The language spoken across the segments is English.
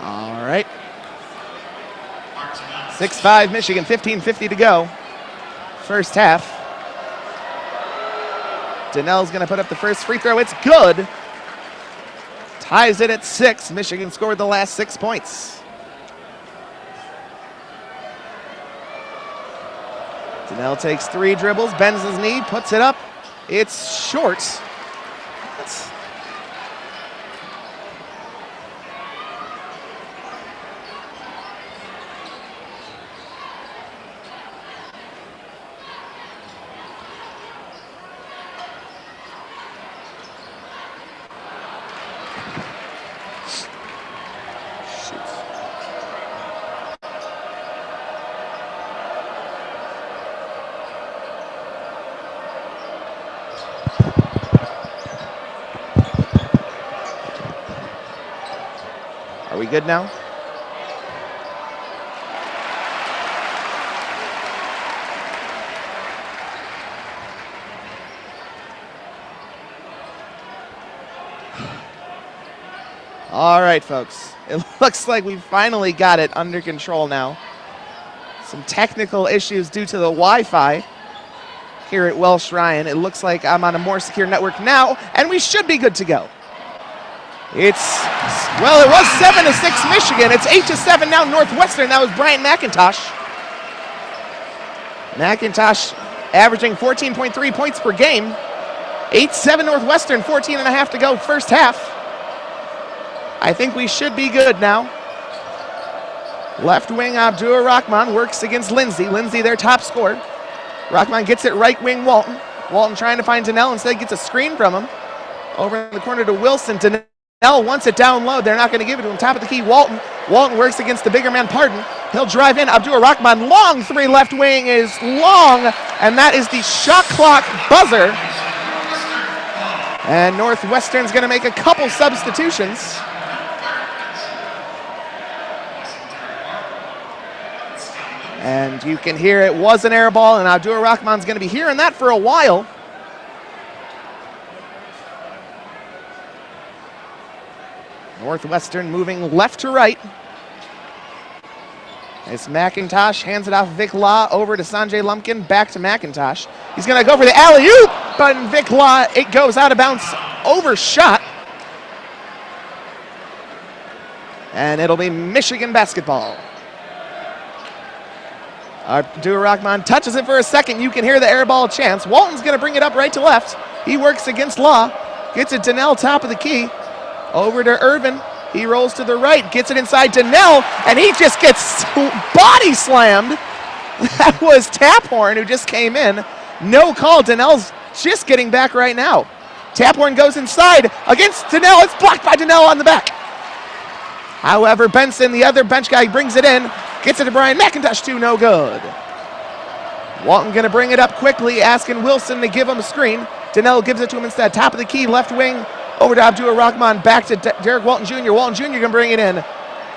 All right. 6-5 Michigan, 15:50 to go. First half. Donnell's going to put up the first free throw. It's good. Ties it at 6. Michigan scored the last 6 points. Donnell takes 3 dribbles, bends his knee, puts it up. It's short. Are we good now? All right, folks. It looks like we finally got it under control now. Some technical issues due to the Wi-Fi here at Welsh-Ryan. It looks like I'm on a more secure network now, and we should be good to go. It's, well, it was 7-6 Michigan. It's 8-7 now Northwestern. That was Bryant McIntosh. McIntosh averaging 14.3 points per game. 8-7 Northwestern, 14.5 to go first half. I think we should be good now. Left wing Abdur Rahman works against Lindsay. Lindsay, their top scorer. Rahman gets it right wing Walton. Walton trying to find Donnell. Instead gets a screen from him. Over in the corner to Wilson. Donnell wants it down low. They're not going to give it to him. Top of the key, Walton. Walton works against the bigger man, Pardon. He'll drive in. Abdur Rahman, long three left wing is long. And that is the shot clock buzzer. And Northwestern's going to make a couple substitutions. And you can hear it was an air ball, and Abdur Rahman's going to be hearing that for a while. Northwestern moving left to right. It's McIntosh, hands it off Vic Law over to Sanjay Lumpkin, back to McIntosh. He's going to go for the alley-oop, but Vic Law, it goes out of bounds, overshot. And it'll be Michigan basketball. Abdur Rahman touches it for a second. You can hear the air ball chance. Walton's going to bring it up right to left. He works against Law. Gets it Donnell, top of the key. Over to Irvin. He rolls to the right. Gets it inside Donnell. And he just gets body slammed. That was Taphorn who just came in. No call. Donnell's just getting back right now. Taphorn goes inside against Donnell. It's blocked by Donnell on the back. However, Benson, the other bench guy, brings it in. Gets it to Brian McIntosh, too, no good. Walton going to bring it up quickly, asking Wilson to give him a screen. Donnell gives it to him instead. Top of the key, left wing, over to Abdur Rahman, back to Derek Walton Jr. Walton Jr. going to bring it in.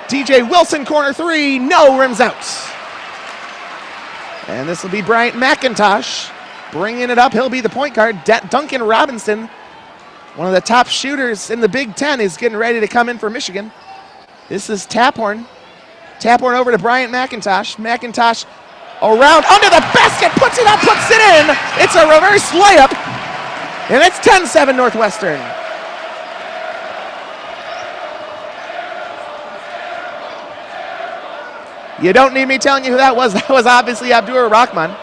DJ Wilson, corner three, no, rims out. And this will be Bryant McIntosh bringing it up. He'll be the point guard. Duncan Robinson, one of the top shooters in the Big Ten, is getting ready to come in for Michigan. This is Taphorn. Taphorn over to Bryant McIntosh. McIntosh around under the basket, puts it up, puts it in. It's a reverse layup, and it's 10-7 Northwestern. You don't need me telling you who that was. That was obviously Abdur Rahman.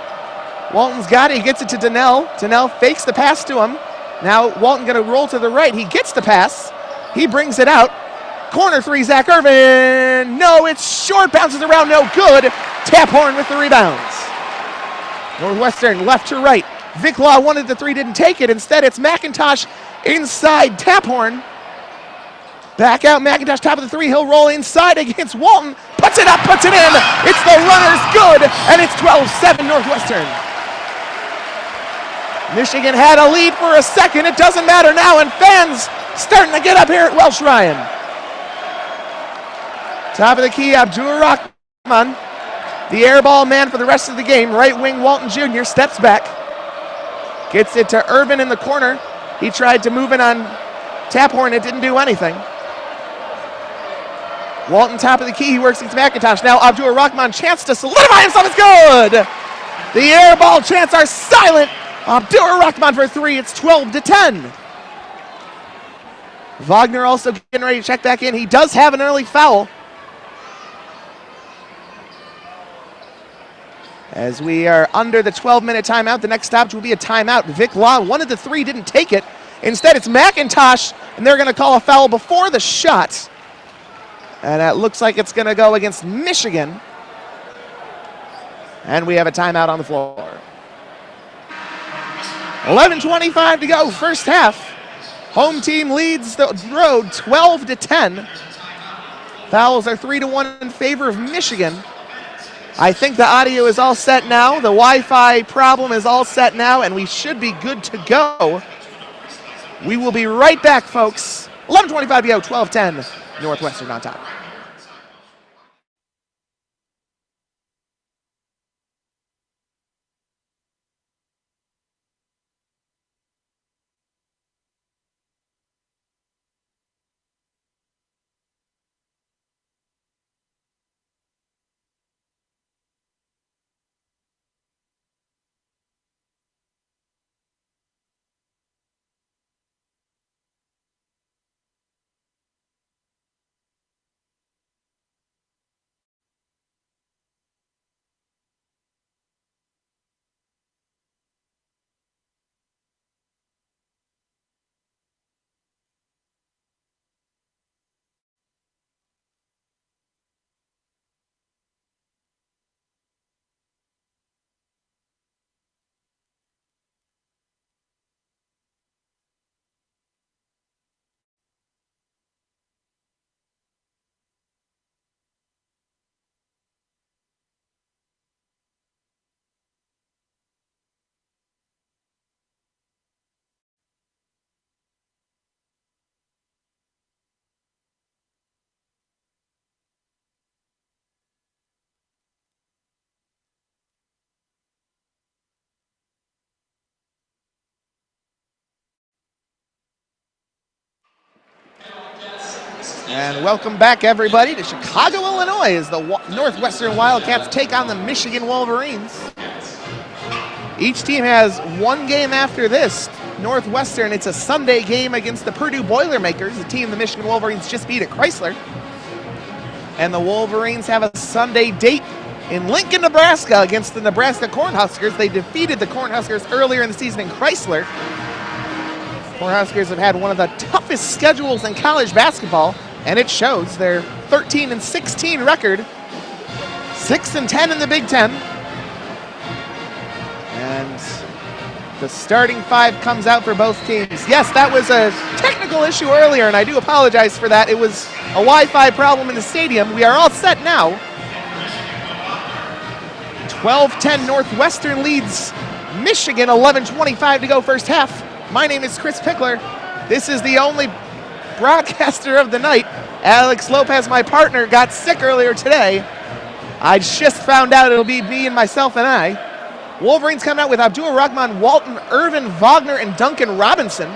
Walton's got it. He gets it to Donnell. Donnell fakes the pass to him. Now Walton going to roll to the right. He gets the pass. He brings it out. Corner three, Zach Irvin. No, it's short, bounces around, no good. Taphorn with the rebounds. Northwestern left to right. Vic Law wanted the three, didn't take it. Instead, it's McIntosh inside Taphorn. Back out, McIntosh, top of the three. He'll roll inside against Walton. Puts it up, puts it in. It's the runner's good, and it's 12-7 Northwestern. Michigan had a lead for a second. It doesn't matter now, and fans starting to get up here at Welsh-Ryan. Top of the key, Abdur Rahman, the air ball man for the rest of the game. Right wing, Walton Jr. steps back. Gets it to Irvin in the corner. He tried to move it on Taphorn. It didn't do anything. Walton, top of the key. He works against McIntosh. Now Abdur Rahman, chance to solidify himself. It's good. The air ball chants are silent. Abdur Rahman for three. It's 12-10. Wagner also getting ready to check back in. He does have an early foul. As we are under the 12-minute timeout, the next stoppage will be a timeout. Vic Law wanted the three, didn't take it. Instead, it's McIntosh, and they're going to call a foul before the shot. And it looks like it's going to go against Michigan. And we have a timeout on the floor. 11:25 to go, first half. Home team leads the road 12-10. Fouls are 3-1 in favor of Michigan. I think the audio is all set now. The Wi-Fi problem is all set now, and we should be good to go. We will be right back, folks. 11:25 to go, 12-10, Northwestern on top. And welcome back, everybody, to Chicago, Illinois, as the Northwestern Wildcats take on the Michigan Wolverines. Each team has one game after this. Northwestern, it's a Sunday game against the Purdue Boilermakers, a team the Michigan Wolverines just beat at Chrysler. And the Wolverines have a Sunday date in Lincoln, Nebraska against the Nebraska Cornhuskers. They defeated the Cornhuskers earlier in the season in Chrysler. Cornhuskers have had one of the toughest schedules in college basketball, and it shows. Their 13-16 record, 6-10 in the Big Ten. And the starting five comes out for both teams. Yes, that was a technical issue earlier, and I do apologize for that. It was a Wi-Fi problem in the stadium. We are all set now. 12-10 Northwestern leads Michigan, 11:25 to go first half. My name is Chris Pickler. This is the only broadcaster of the night. Alex Lopez, my partner, got sick earlier today. I just found out it'll be me and myself and I. Wolverines come out with Abdur Rahman, Walton, Irvin, Wagner, and Duncan Robinson.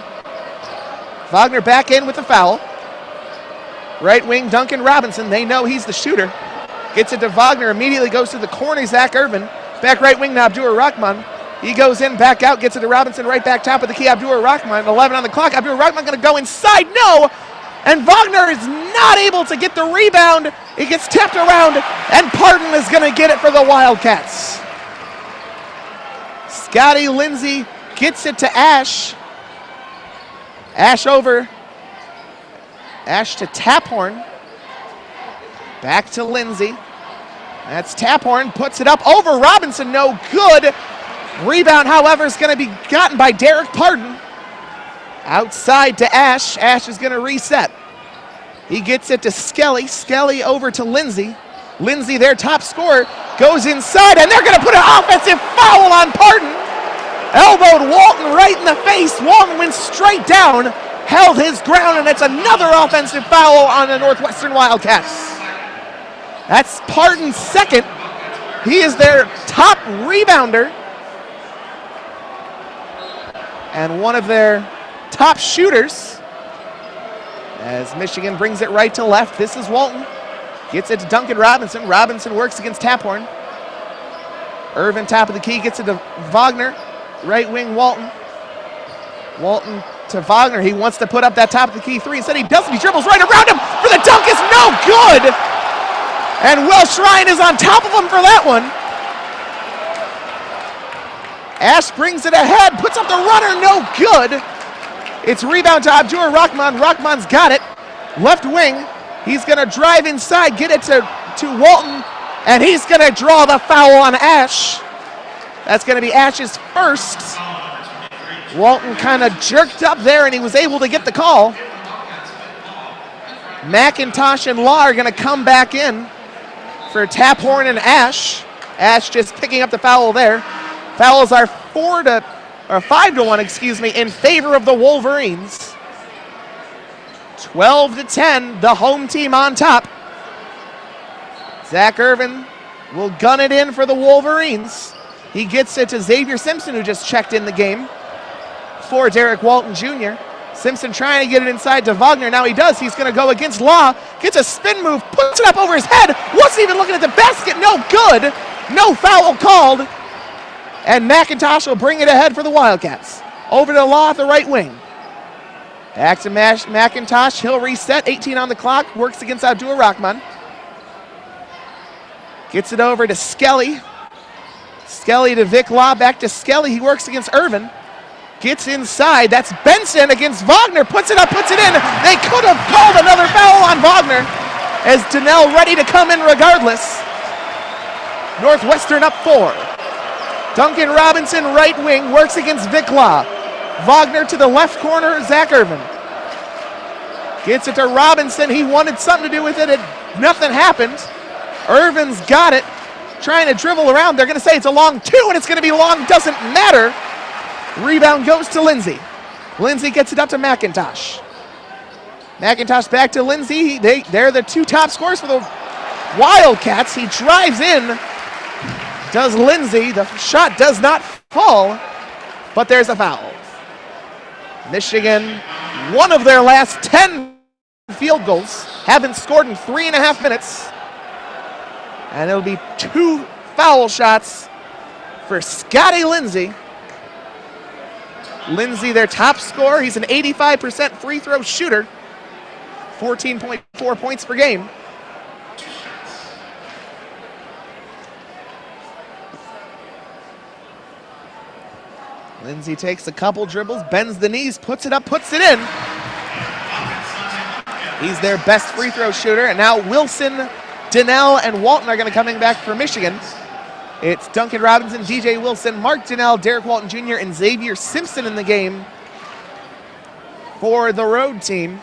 Wagner back in with the foul. Right wing, Duncan Robinson. They know he's the shooter. Gets it to Wagner, immediately goes to the corner, Zach Irvin. Back right wing to Abdur Rahman. He goes in, back out, gets it to Robinson, right back top of the key, Abdur Rahman, 11 on the clock. Abdur Rahman going to go inside, no! And Wagner is not able to get the rebound. It gets tapped around, and Pardon is going to get it for the Wildcats. Scotty Lindsay gets it to Ash. Ash over. Ash to Taphorn. Back to Lindsay. That's Taphorn, puts it up over Robinson, no good. Rebound, however, is going to be gotten by Derek Pardon. Outside to Ash. Ash is going to reset. He gets it to Skelly. Skelly over to Lindsay. Lindsay, their top scorer, goes inside, and they're going to put an offensive foul on Pardon. Elbowed Walton right in the face. Walton went straight down, held his ground, and it's another offensive foul on the Northwestern Wildcats. That's Pardon's second. He is their top rebounder and one of their top shooters. As Michigan brings it right to left, this is Walton. Gets it to Duncan Robinson. Robinson works against Taphorn. Irvin, top of the key, gets it to Wagner. Right wing, Walton. Walton to Wagner. He wants to put up that top of the key three. Instead, he doesn't. He dribbles right around him for the dunk. Is no good. And Welsh-Ryan is on top of him for that one. Ash brings it ahead, puts up the runner, no good. It's rebound to Abdur Rahman. Rahman's got it. Left wing. He's going to drive inside, get it to Walton, and he's going to draw the foul on Ash. That's going to be Ash's first. Walton kind of jerked up there, and he was able to get the call. McIntosh and Law are going to come back in for Taphorn and Ash. Ash just picking up the foul there. Fouls are 5-1, in favor of the Wolverines. 12-10, the home team on top. Zach Irvin will gun it in for the Wolverines. He gets it to Xavier Simpson, who just checked in the game for Derek Walton Jr. Simpson trying to get it inside to Wagner. Now he does. He's going to go against Law. Gets a spin move, puts it up over his head. Wasn't even looking at the basket. No good. No foul called. And McIntosh will bring it ahead for the Wildcats. Over to Law at the right wing. Back to McIntosh. He'll reset. 18 on the clock. Works against Abdur Rahman. Gets it over to Skelly. Skelly to Vic Law. Back to Skelly. He works against Irvin. Gets inside. That's Benson against Wagner. Puts it up, puts it in. They could have called another foul on Wagner as Donnell ready to come in regardless. Northwestern up 4. Duncan Robinson, right wing, works against Vic Law. Wagner to the left corner, Zach Irvin. Gets it to Robinson. He wanted something to do with it. Nothing happened. Irvin's got it. Trying to dribble around. They're going to say it's a long two, and it's going to be long. Doesn't matter. Rebound goes to Lindsay. Lindsay gets it up to McIntosh. McIntosh back to Lindsay. They're the two top scorers for the Wildcats. He drives in. Does Lindsay. The shot does not fall, but there's a foul. Michigan, one of their last 10 field goals, haven't scored in 3.5 minutes. And it'll be 2 foul shots for Scotty Lindsay. Lindsay, their top scorer. He's an 85% free throw shooter. 14.4 points per game. Lindsay takes a couple dribbles, bends the knees, puts it up, puts it in. He's their best free throw shooter. And now Wilson, Donnell, and Walton are going to come in back for Michigan. It's Duncan Robinson, DJ Wilson, Mark Donnell, Derek Walton Jr., and Xavier Simpson in the game for the road team.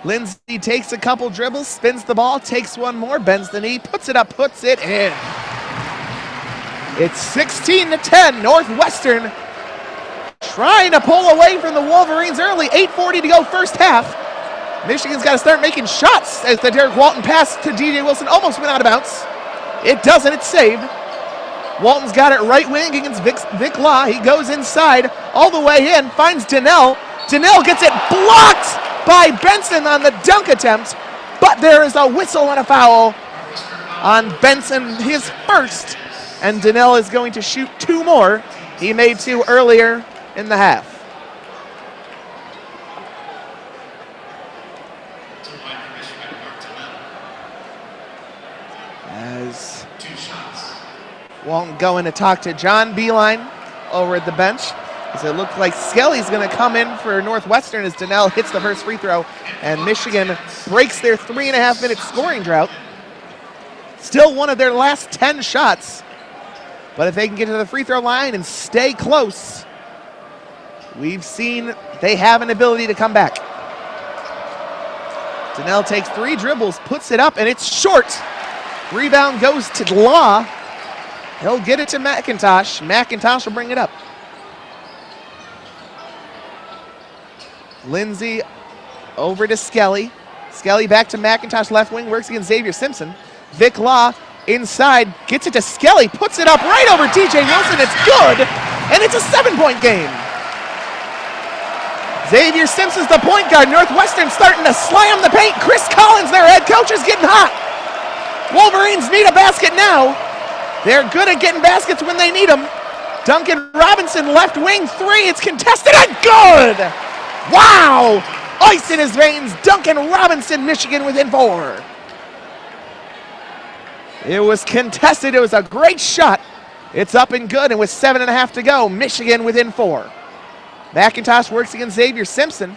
Lindsay takes a couple dribbles, spins the ball, takes one more, bends the knee, puts it up, puts it in. It's 16-10, Northwestern trying to pull away from the Wolverines early. 8:40 to go first half. Michigan's got to start making shots as the Derek Walton pass to DJ Wilson almost went out of bounds. It doesn't, it's saved. Walton's got it right wing against Vic Law. He goes inside all the way in, finds Donnell. Donnell gets it blocked by Benson on the dunk attempt, but there is a whistle and a foul on Benson, his first, and Donnell is going to shoot 2 more. He made 2 earlier in the half. As Walton going to talk to John Beeline over at the bench. As it looked like Skelly's going to come in for Northwestern as Donnell hits the first free throw, and Michigan breaks their 3.5-minute scoring drought. Still one of their last 10 shots, but if they can get to the free throw line and stay close, we've seen they have an ability to come back. Donnell takes 3 dribbles, puts it up, and it's short. Rebound goes to Law. He'll get it to McIntosh. McIntosh will bring it up. Lindsay over to Skelly. Skelly back to McIntosh, left wing, works against Xavier Simpson. Vic Law inside, gets it to Skelly, puts it up right over DJ Wilson. It's good, and it's a 7-point game. Xavier Simpson's the point guard. Northwestern starting to slam the paint. Chris Collins, their head coach, is getting hot. Wolverines need a basket now. They're good at getting baskets when they need them. Duncan Robinson, left wing three. It's contested and good. Wow. Ice in his veins. Duncan Robinson, Michigan within 4. It was contested. It was a great shot. It's up and good, and with 7.5 to go, Michigan within 4. McIntosh works against Xavier Simpson.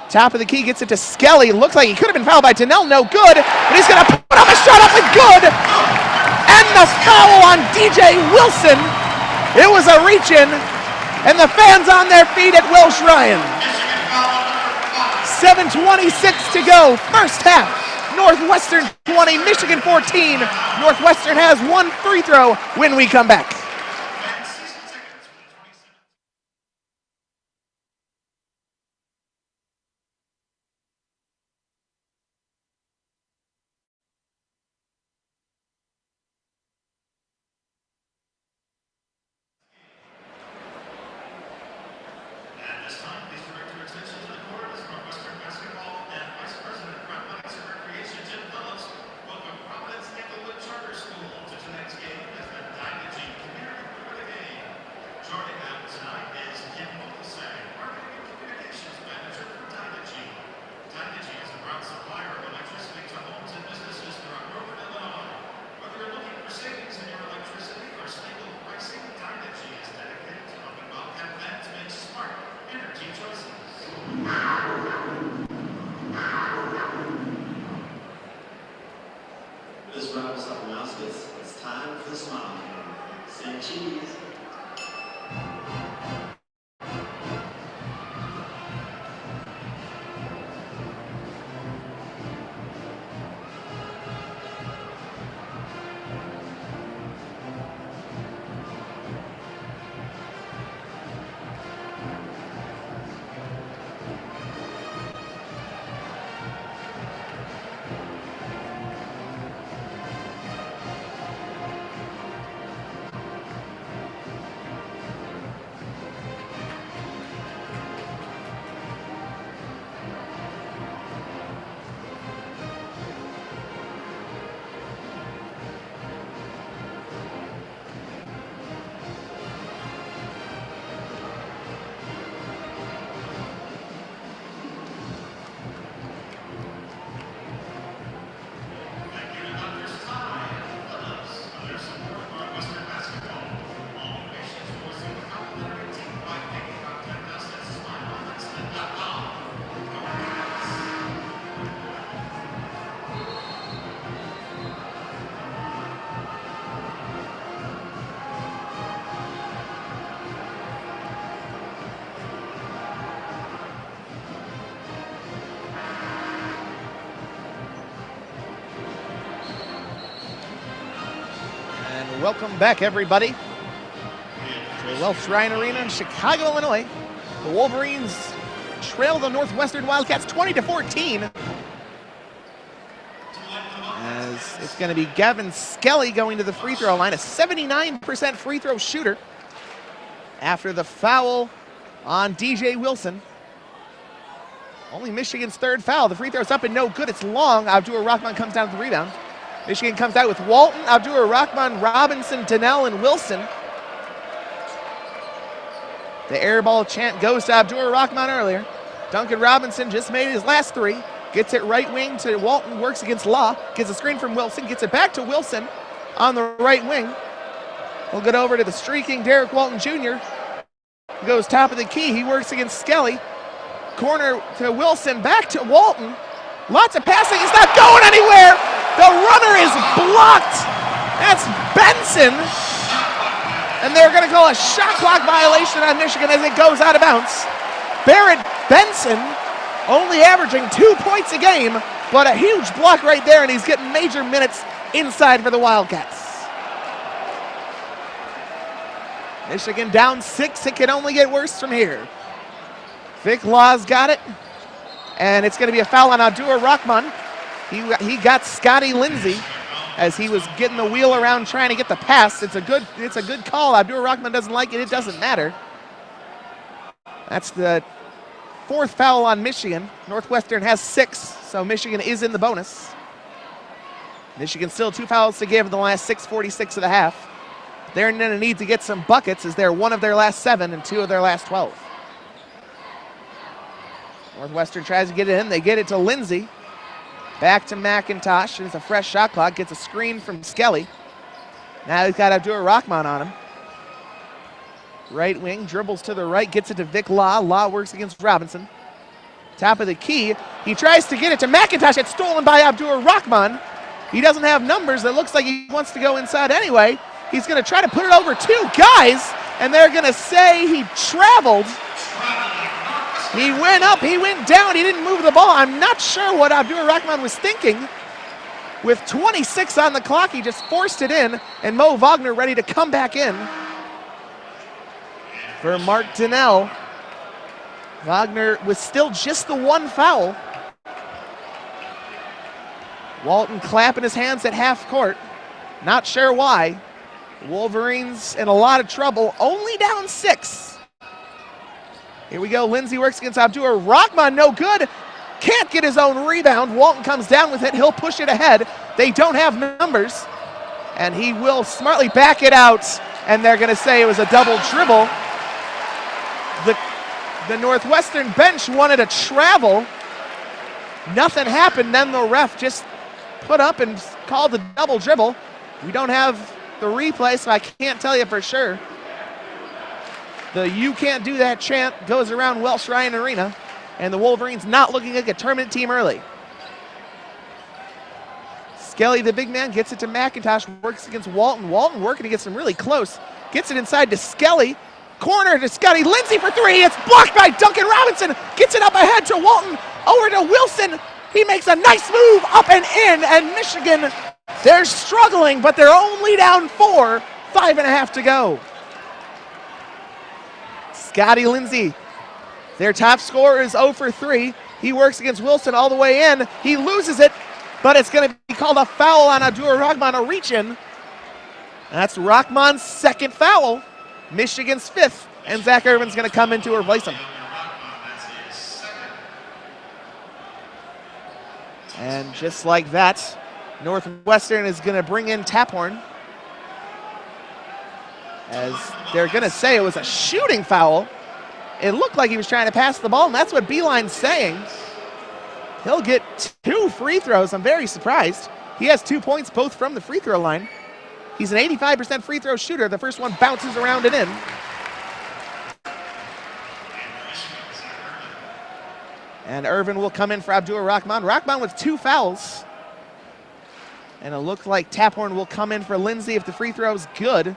Top of the key, gets it to Skelly. Looks like he could have been fouled by Donnell. No good, but he's going to put up a shot up and good. And the foul on DJ Wilson. It was a reach-in, and the fans on their feet at Welsh-Ryan. 7:26 to go, first half. Northwestern 20, Michigan 14. Northwestern has one free throw when we come back. This wraps up announcements. It's time for the smile. Say cheese. Welcome back, everybody, to the Welsh-Ryan Arena in Chicago, Illinois. The Wolverines trail the Northwestern Wildcats 20-14. As it's going to be Gavin Skelly going to the free throw line, a 79% free throw shooter after the foul on DJ Wilson. Only Michigan's third foul. The free throw's up and no good. It's long. Abdur-Rahman comes down with the rebound. Michigan comes out with Walton, Abdur-Rahman, Robinson, Donnell, and Wilson. The air ball chant goes to Abdur-Rahman earlier. Duncan Robinson just made his last three. Gets it right wing to Walton, works against Law. Gets a screen from Wilson, gets it back to Wilson on the right wing. We'll get over to the streaking Derek Walton Jr. He goes top of the key, he works against Skelly. Corner to Wilson, back to Walton. Lots of passing, it's not going anywhere! The runner is blocked. That's Benson. And they're going to call a shot clock violation on Michigan as it goes out of bounds. Barrett Benson only averaging 2 points a game, but a huge block right there, and he's getting major minutes inside for the Wildcats. Michigan down 6. It can only get worse from here. Vic Law's got it, and it's going to be a foul on Abdur-Rahman. He got Scotty Lindsay as he was getting the wheel around trying to get the pass. It's a good call. Abdur-Rahman doesn't like it. It doesn't matter. That's the fourth foul on Michigan. Northwestern has 6, so Michigan is in the bonus. Michigan still 2 fouls to give in the last 6:46 of the half. They're going to need to get some buckets as they're 1 of their last 7 and 2 of their last 12. Northwestern tries to get it in. They get it to Lindsay. Back to McIntosh. It's a fresh shot clock. Gets a screen from Skelly. Now he's got Abdur-Rahman on him. Right wing, dribbles to the right, gets it to Vic Law. Law works against Robinson. Top of the key. He tries to get it to McIntosh. It's stolen by Abdur-Rahman. He doesn't have numbers. It looks like he wants to go inside anyway. He's going to try to put it over 2 guys, and they're going to say he traveled. He went up, he went down, he didn't move the ball. I'm not sure what Abdur-Rahman was thinking. With 26 on the clock, he just forced it in, and Mo Wagner ready to come back in for Mark Donnell. Wagner was still just the 1 foul. Walton clapping his hands at half court. Not sure why. Wolverines in a lot of trouble, only down 6. Here we go, Lindsay works against Abdur-Rahman, no good. Can't get his own rebound. Walton comes down with it, he'll push it ahead. They don't have numbers, and he will smartly back it out, and they're gonna say it was a double dribble. The Northwestern bench wanted a travel. Nothing happened, then the ref just put up and called the double dribble. We don't have the replay, so I can't tell you for sure. The "you can't do that" chant goes around Welsh-Ryan Arena, and the Wolverines not looking like a tournament team early. Skelly, the big man, gets it to McIntosh, works against Walton. Walton working against him really close. Gets it inside to Skelly. Corner to Scotty Lindsay for 3. It's blocked by Duncan Robinson. Gets it up ahead to Walton. Over to Wilson. He makes a nice move up and in, and Michigan, they're struggling, but they're only down 4. 5.5 to go. Scotty Lindsay, their top scorer, is 0 for 3. He works against Wilson all the way in. He loses it, but it's going to be called a foul on Abdur-Rahman, a reach-in. That's Rahman's 2nd foul, Michigan's 5th, and Zach Irvin's going to come in to replace him. And just like that, Northwestern is going to bring in Taphorn, as they're going to say it was a shooting foul. It looked like he was trying to pass the ball, and that's what Beeline's saying. He'll get 2 free throws. I'm very surprised. He has 2 points, both from the free throw line. He's an 85% free throw shooter. The first one bounces around and in. And Irvin will come in for Abdur-Rahman. Rahman with 2 fouls. And it looks like Taphorn will come in for Lindsay if the free throw's good.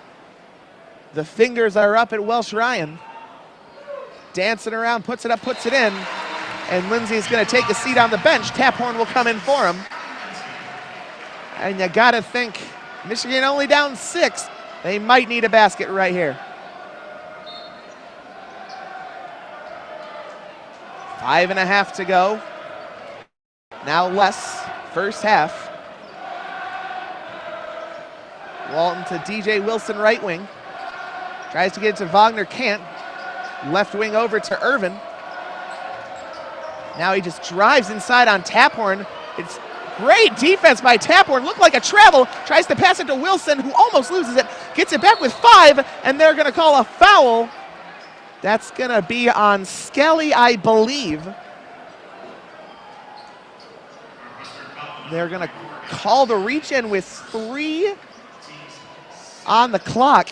The fingers are up at Welsh-Ryan. Dancing around, puts it up, puts it in. And Lindsay's going to take a seat on the bench. Taphorn will come in for him. And you got to think, Michigan only down 6. They might need a basket right here. 5.5 to go. Now less, first half. Walton to DJ Wilson, right wing. Tries to get it to Wagner, can't. Left wing over to Irvin. Now he just drives inside on Taphorn. It's great defense by Taphorn. Looked like a travel. Tries to pass it to Wilson, who almost loses it. Gets it back with 5, and they're going to call a foul. That's going to be on Skelly, I believe. They're going to call the reach-in with 3 on the clock.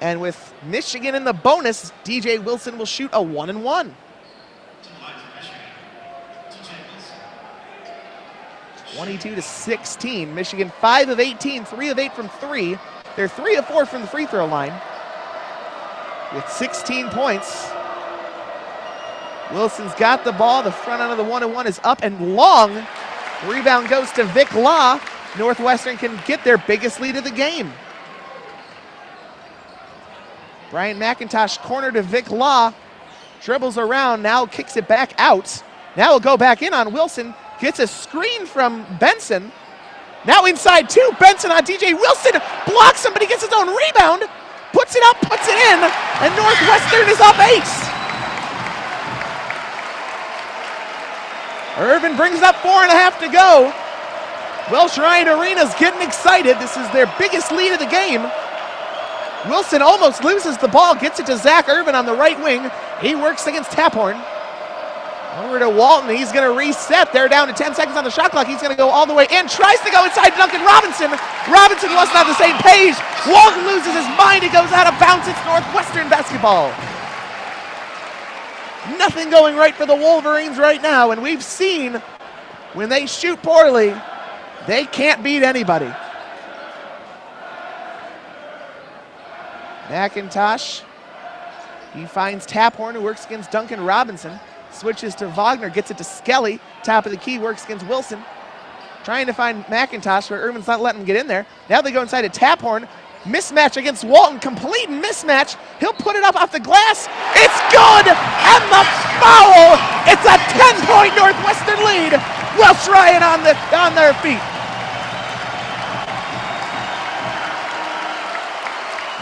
And with Michigan in the bonus, DJ Wilson will shoot a 1-and-1. 22-16. Michigan 5 of 18, 3 of 8 from 3. They're 3 of 4 from the free throw line with 16 points. Wilson's got the ball. The front end of the 1-and-1 is up and long. Rebound goes to Vic Law. Northwestern can get their biggest lead of the game. Brian McIntosh corner to Vic Law. Dribbles around, now kicks it back out. Now he'll go back in on Wilson. Gets a screen from Benson. Now inside 2, Benson on DJ Wilson. Blocks him, but he gets his own rebound. Puts it up, puts it in, and Northwestern is up 8. Irvin brings it up 4.5 to go. Welsh-Ryan Arena's getting excited. This is their biggest lead of the game. Wilson almost loses the ball, gets it to Zach Irvin on the right wing. He works against Taphorn. Over to Walton, he's gonna reset. They're down to 10 seconds on the shot clock. He's gonna go all the way in, tries to go inside Duncan Robinson. Robinson wasn't on the same page. Walton loses his mind, it goes out of bounds. It's Northwestern basketball. Nothing going right for the Wolverines right now, and we've seen when they shoot poorly, they can't beat anybody. McIntosh, he finds Taphorn, who works against Duncan Robinson. Switches to Wagner, gets it to Skelly. Top of the key, works against Wilson. Trying to find McIntosh, where Irvin's not letting him get in there. Now they go inside to Taphorn. Mismatch against Walton, complete mismatch. He'll put it up off the glass. It's good, and the foul. It's a 10-point Northwestern lead. Welsh-Ryan on their feet.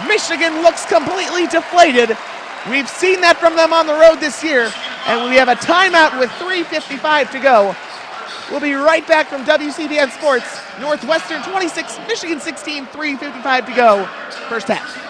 Michigan looks completely deflated. We've seen that from them on the road this year, and we have a timeout with 3:55 to go. We'll be right back from WCBN Sports. Northwestern 26, Michigan 16, 3:55 to go. First half.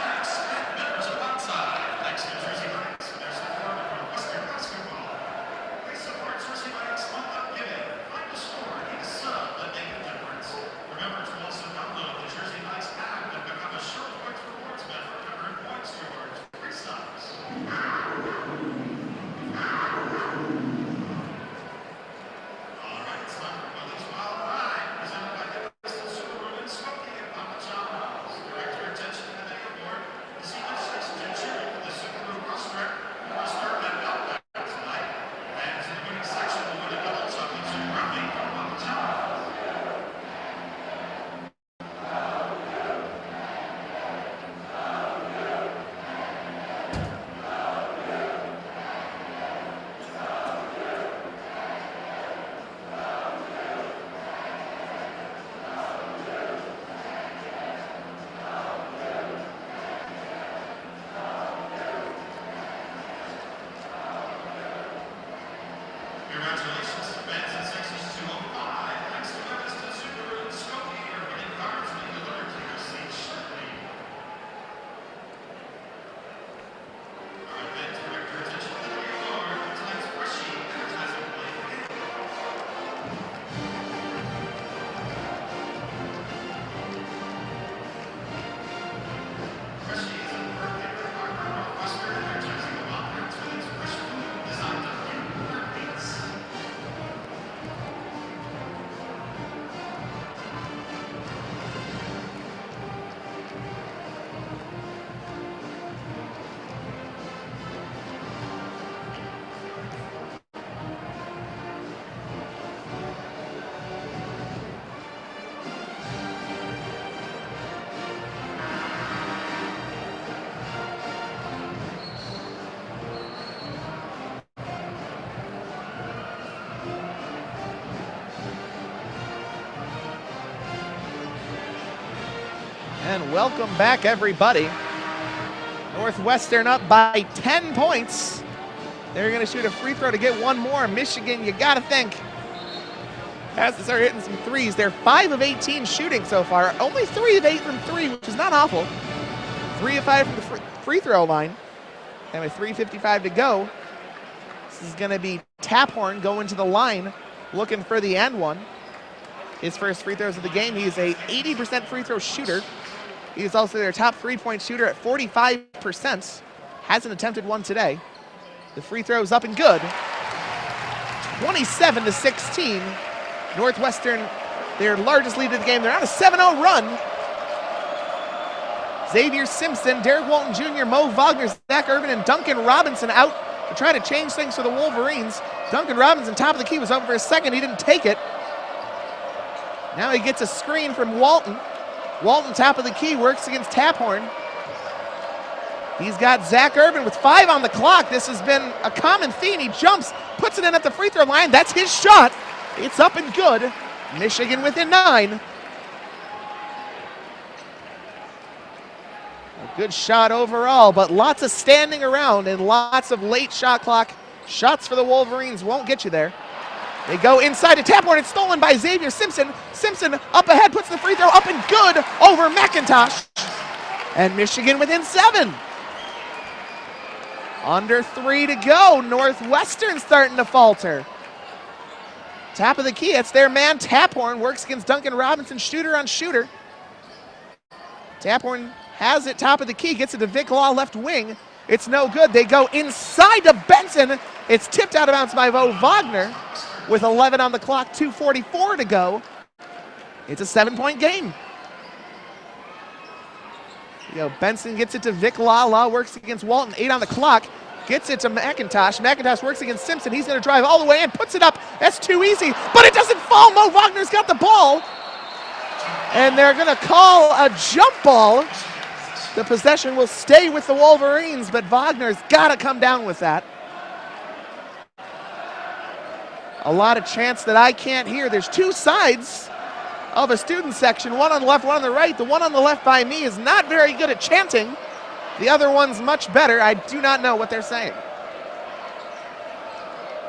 And welcome back, everybody. Northwestern up by 10 points. They're going to shoot a free throw to get one more. Michigan, you got to think, has to start hitting some threes. They're 5 of 18 shooting so far. Only 3 of 8 from 3, which is not awful. 3 of 5 from the free throw line. And with 3:55 to go, this is going to be Taphorn going to the line, looking for the and one. His first free throws of the game. He's a 80% free throw shooter. He is also their top 3-point shooter at 45%. Hasn't attempted one today. The free throw's up and good. 27-16. Northwestern, their largest lead of the game. They're on a 7-0 run. Xavier Simpson, Derek Walton Jr., Mo Wagner, Zach Irvin, and Duncan Robinson out to try to change things for the Wolverines. Duncan Robinson, top of the key, was open for a second. He didn't take it. Now he gets a screen from Walton. Walton, top of the key, works against Taphorn. He's got Zach Irvin with 5 on the clock. This has been a common theme. He jumps, puts it in at the free throw line. That's his shot. It's up and good. Michigan within 9. A good shot overall, but lots of standing around and lots of late shot clock shots for the Wolverines won't get you there. They go inside to Taphorn. It's stolen by Xavier Simpson. Simpson up ahead, puts the free throw up and good over McIntosh. And Michigan within 7. Under 3 to go. Northwestern starting to falter. Top of the key, it's their man Taphorn. Works against Duncan Robinson, shooter on shooter. Taphorn has it top of the key, gets it to Vic Law left wing. It's no good. They go inside to Benson. It's tipped out of bounds by Vo Wagner with 11 on the clock, 2:44 to go. It's a 7-point game. Benson gets it to Vic Law. Law works against Walton, 8 on the clock. Gets it to McIntosh. McIntosh works against Simpson. He's going to drive all the way in, puts it up. That's too easy, but it doesn't fall. Mo Wagner's got the ball. And they're going to call a jump ball. The possession will stay with the Wolverines, but Wagner's got to come down with that. A lot of chants that I can't hear. There's 2 sides of a student section, one on the left, one on the right. The one on the left by me is not very good at chanting. The other one's much better. I do not know what they're saying.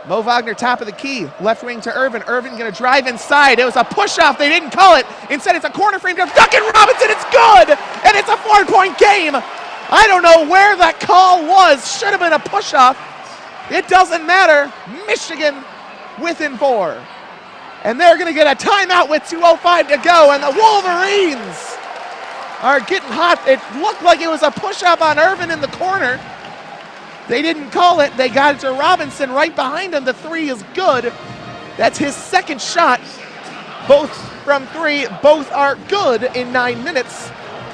Mo Wagner, top of the key, left wing to Irvin. Irvin going to drive inside. It was a push-off. They didn't call it. Instead, it's a corner frame to Duncan Robinson. It's good, and it's a 4-point game. I don't know where that call was. Should have been a push-off. It doesn't matter. Michigan within 4. And they're going to get a timeout with 2:05 to go, and the Wolverines are getting hot. It looked like it was a push-up on Irvin in the corner. They didn't call it. They got it to Robinson right behind him. The 3 is good. That's his second shot. Both from 3, both are good in 9 minutes.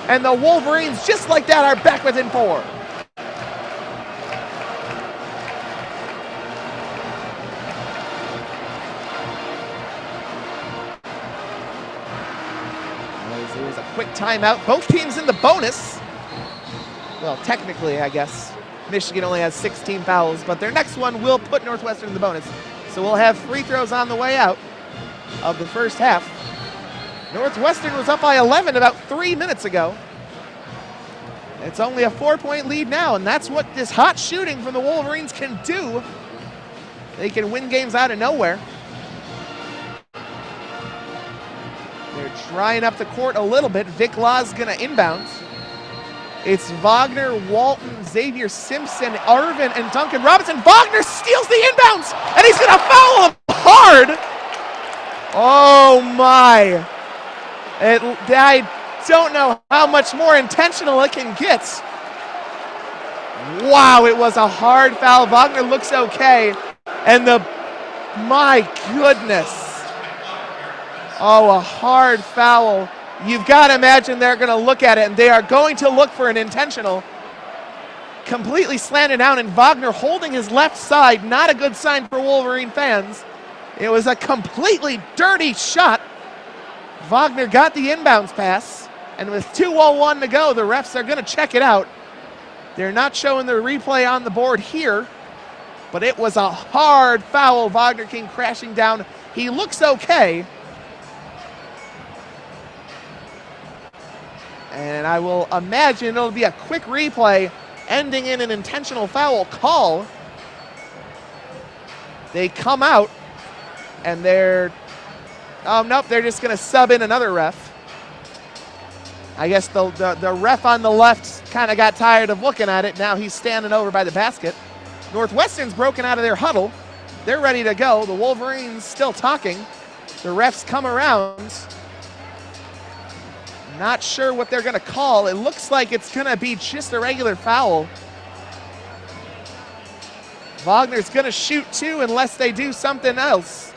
And the Wolverines, just like that, are back within 4. It was a quick timeout. Both teams in the bonus. Well, technically, I guess. Michigan only has 16 fouls, but their next one will put Northwestern in the bonus. So we'll have free throws on the way out of the first half. Northwestern was up by 11 about 3 minutes ago. It's only a 4-point lead now, and that's what this hot shooting from the Wolverines can do. They can win games out of nowhere. They're drying up the court a little bit. Vic Law's going to inbound. It's Wagner, Walton, Xavier Simpson, Irvin, and Duncan Robinson. Wagner steals the inbounds, and he's going to foul him hard. Oh, my. I don't know how much more intentional it can get. Wow, it was a hard foul. Wagner looks okay. And my goodness. Oh, a hard foul. You've got to imagine they're going to look at it, and they are going to look for an intentional. Completely slanted down, and Wagner holding his left side. Not a good sign for Wolverine fans. It was a completely dirty shot. Wagner got the inbounds pass, and with 2:01 to go, the refs are going to check it out. They're not showing the replay on the board here, but it was a hard foul. Wagner came crashing down. He looks okay. And I will imagine it'll be a quick replay ending in an intentional foul call. They come out, and they're just going to sub in another ref. I guess the ref on the left kind of got tired of looking at it. Now he's standing over by the basket. Northwestern's broken out of their huddle. They're ready to go. The Wolverines still talking. The refs come around. Not sure what they're going to call. It looks like it's going to be just a regular foul. Wagner's going to shoot 2 unless they do something else.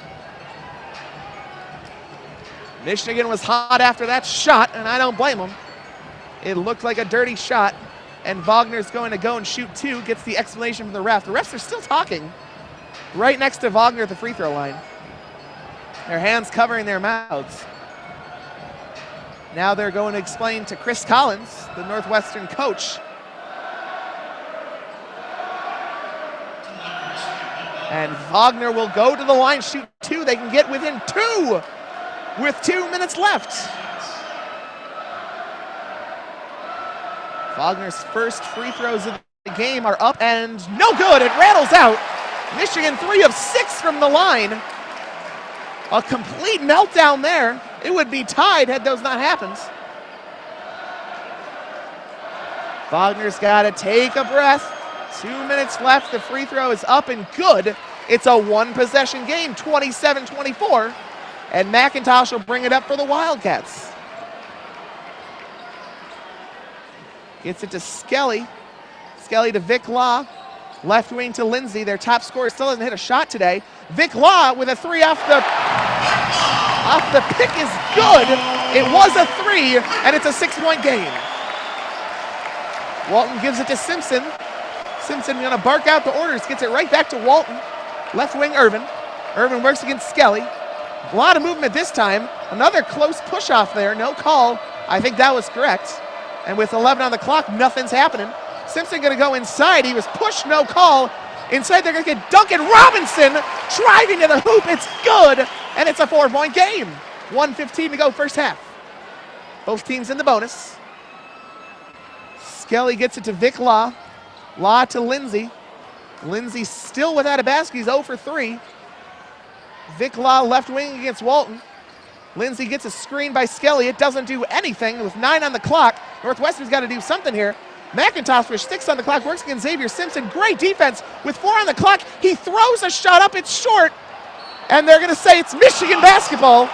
Michigan was hot after that shot, and I don't blame them. It looked like a dirty shot, and Wagner's going to go and shoot 2, gets the explanation from the ref. The refs are still talking right next to Wagner at the free throw line. Their hands covering their mouths. Now they're going to explain to Chris Collins, the Northwestern coach. And Wagner will go to the line, shoot 2. They can get within 2 with 2 minutes left. Wagner's first free throws of the game are up and no good. It rattles out. Michigan 3 of 6 from the line. A complete meltdown there. It would be tied had those not happened. Wagner's got to take a breath. 2 minutes left. The free throw is up and good. It's a one-possession game, 27-24. And McIntosh will bring it up for the Wildcats. Gets it to Skelly. Skelly to Vic Law. Left wing to Lindsay. Their top scorer still hasn't hit a shot today. Vic Law with a three off the pick is good. It was a three, and it's a 6-point game. Walton gives it to Simpson. Simpson gonna bark out the orders, gets it right back to Walton. Left wing Irvin. Irvin works against Skelly. A lot of movement this time. Another close push off there, no call. I think that was correct. And with 11 on the clock, nothing's happening. Simpson gonna go inside. He was pushed, no call. Inside they're gonna get Duncan Robinson driving to the hoop. It's good, and it's a 4-point game. 1:15 to go first half. Both teams in the bonus. Skelly gets it to Vic Law. Law to Lindsay. Lindsay still without a basket. He's 0 for 3. Vic Law left wing against Walton. Lindsay gets a screen by Skelly. It doesn't do anything with 9 on the clock. Northwestern's got to do something here. McIntosh with 6 on the clock works against Xavier Simpson. Great defense with 4 on the clock. He throws a shot up. It's short. And they're going to say it's Michigan basketball.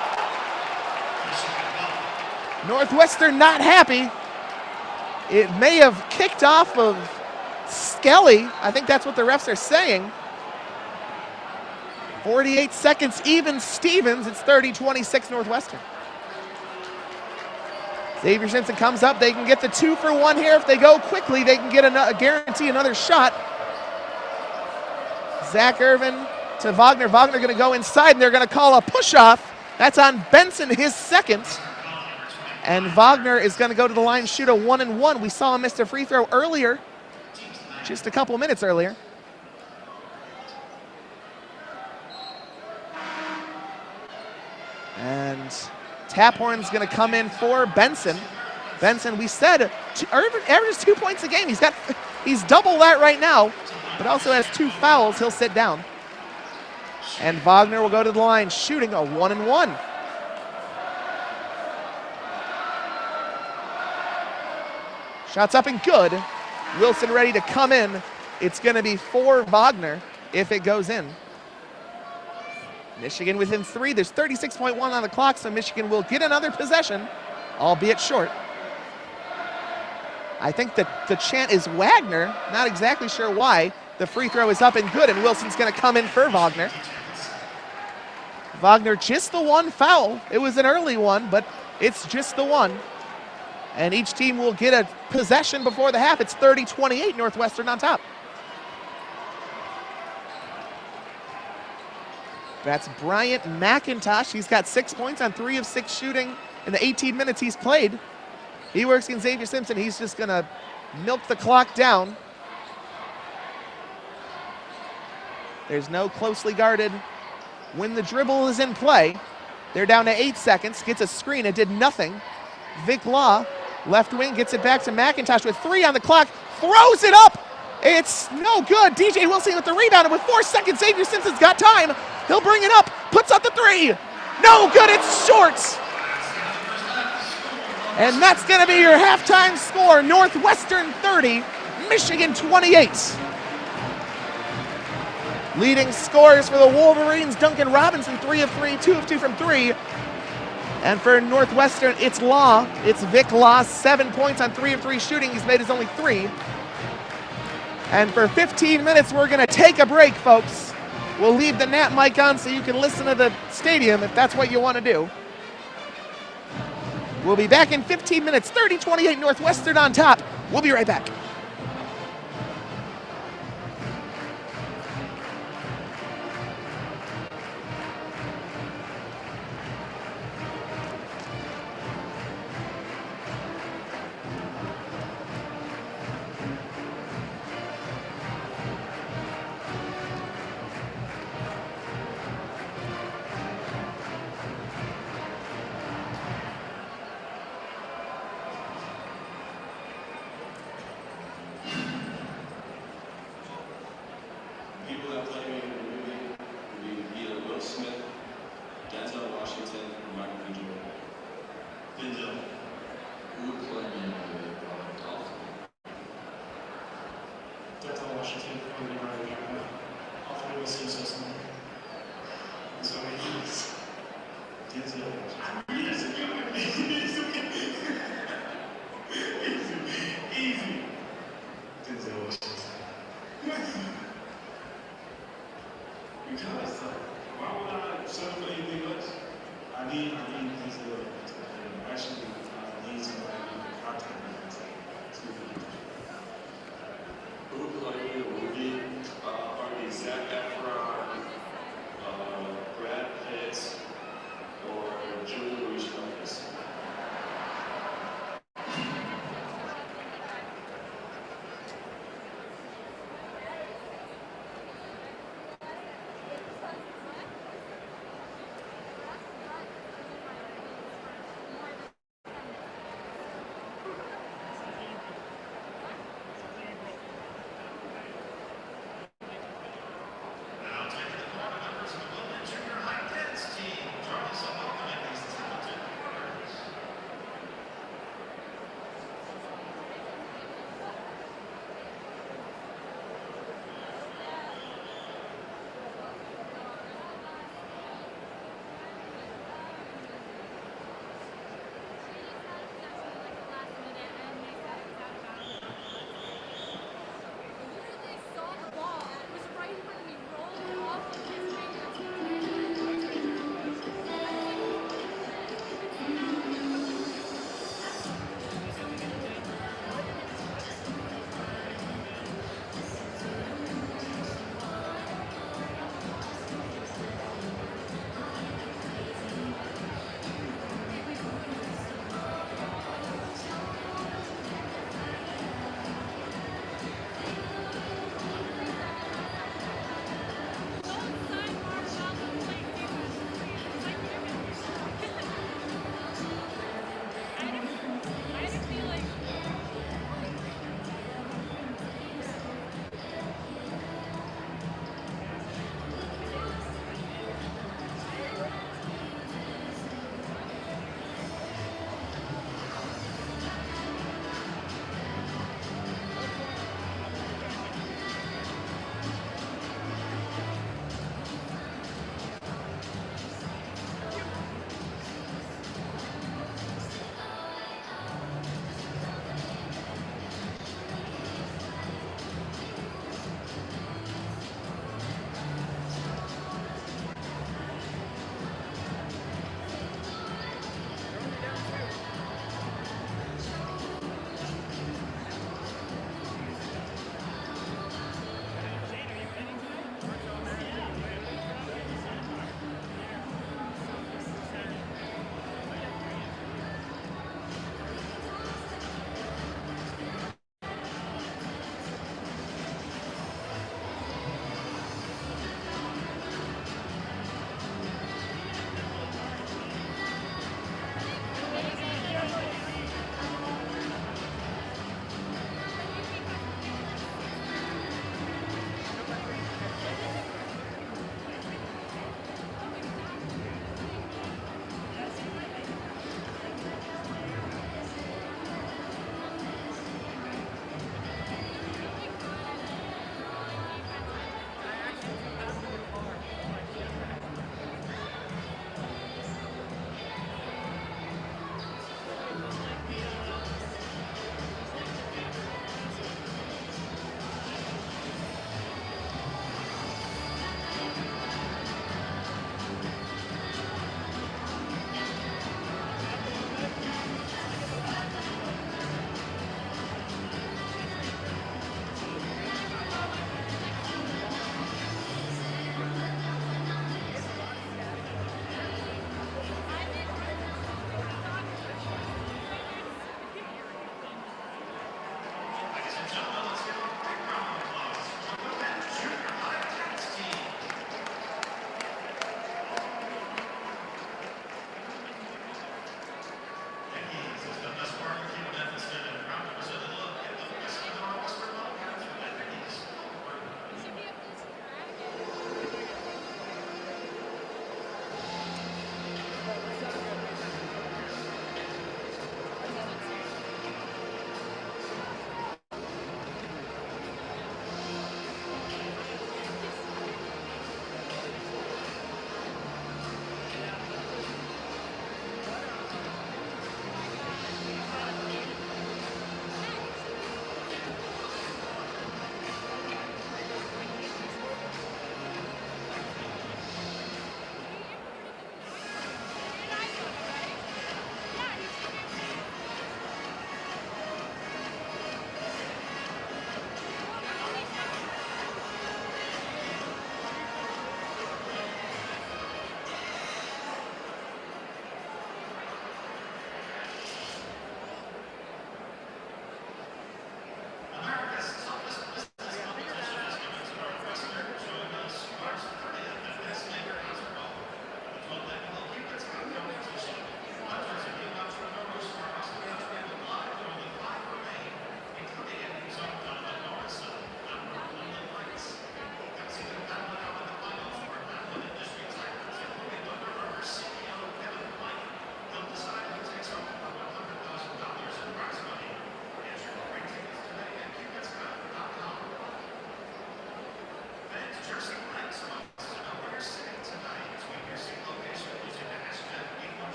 Northwestern not happy. It may have kicked off of Skelly. I think that's what the refs are saying. 48 seconds even Stevens. It's 30-26 Northwestern. Xavier Simpson comes up. They can get the 2 for 1 here. If they go quickly, they can get guarantee another shot. Zach Irvin to Wagner. Wagner going to go inside, and they're going to call a push-off. That's on Benson, his second. And Wagner is going to go to the line, shoot a 1-and-1. We saw him miss a free throw earlier, just a couple minutes earlier. And Taphorn's going to come in for Benson. Benson, we said, Irvin averages 2 points a game. He's double that right now, but also has 2 fouls. He'll sit down. And Wagner will go to the line, shooting a 1-and-1. Shots up and good. Wilson ready to come in. It's going to be for Wagner if it goes in. Michigan within 3. There's 36.1 on the clock, so Michigan will get another possession, albeit short. I think that the chant is Wagner. Not exactly sure why. The free throw is up and good, and Wilson's going to come in for Wagner. Wagner just the 1 foul. It was an early one, but it's just the 1. And each team will get a possession before the half. It's 30-28, Northwestern on top. That's Bryant McIntosh. He's got 6 points on 3 of 6 shooting in the 18 minutes he's played. He works against Xavier Simpson. He's just going to milk the clock down. There's no closely guarded when the dribble is in play. They're down to 8 seconds. Gets a screen. It did nothing. Vic Law, left wing, gets it back to McIntosh with 3 on the clock. Throws it up. It's no good. DJ Wilson with the rebound. And with 4 seconds, Xavier Simpson's got time. He'll bring it up. Puts up the 3. No good. It's short. And that's going to be your halftime score. Northwestern 30, Michigan 28. Leading scorers for the Wolverines, Duncan Robinson, 3 of 3, 2 of 2 from 3. And for Northwestern, it's Law. It's Vic Law, 7 points on 3 of 3 shooting. He's made his only 3. And for 15 minutes, we're going to take a break, folks. We'll leave the Nat mic on so you can listen to the stadium if that's what you want to do. We'll be back in 15 minutes, 30-28 Northwestern on top. We'll be right back. Denzel Washington or Michael B. Jordan? Denzel. Who would play me with Dolphin? Denzel Washington, Welsh-Ryan Arena. Hopefully we'll see so soon. So many years. Denzel Washington. Easy. Denzel Washington. Because why would I settle for anything less? I need Denzel to actually need somebody who can contact me and say, Who would play me in a movie? Probably Zac Efron, Brad Pitt, or Julia Louis-Dreyfus.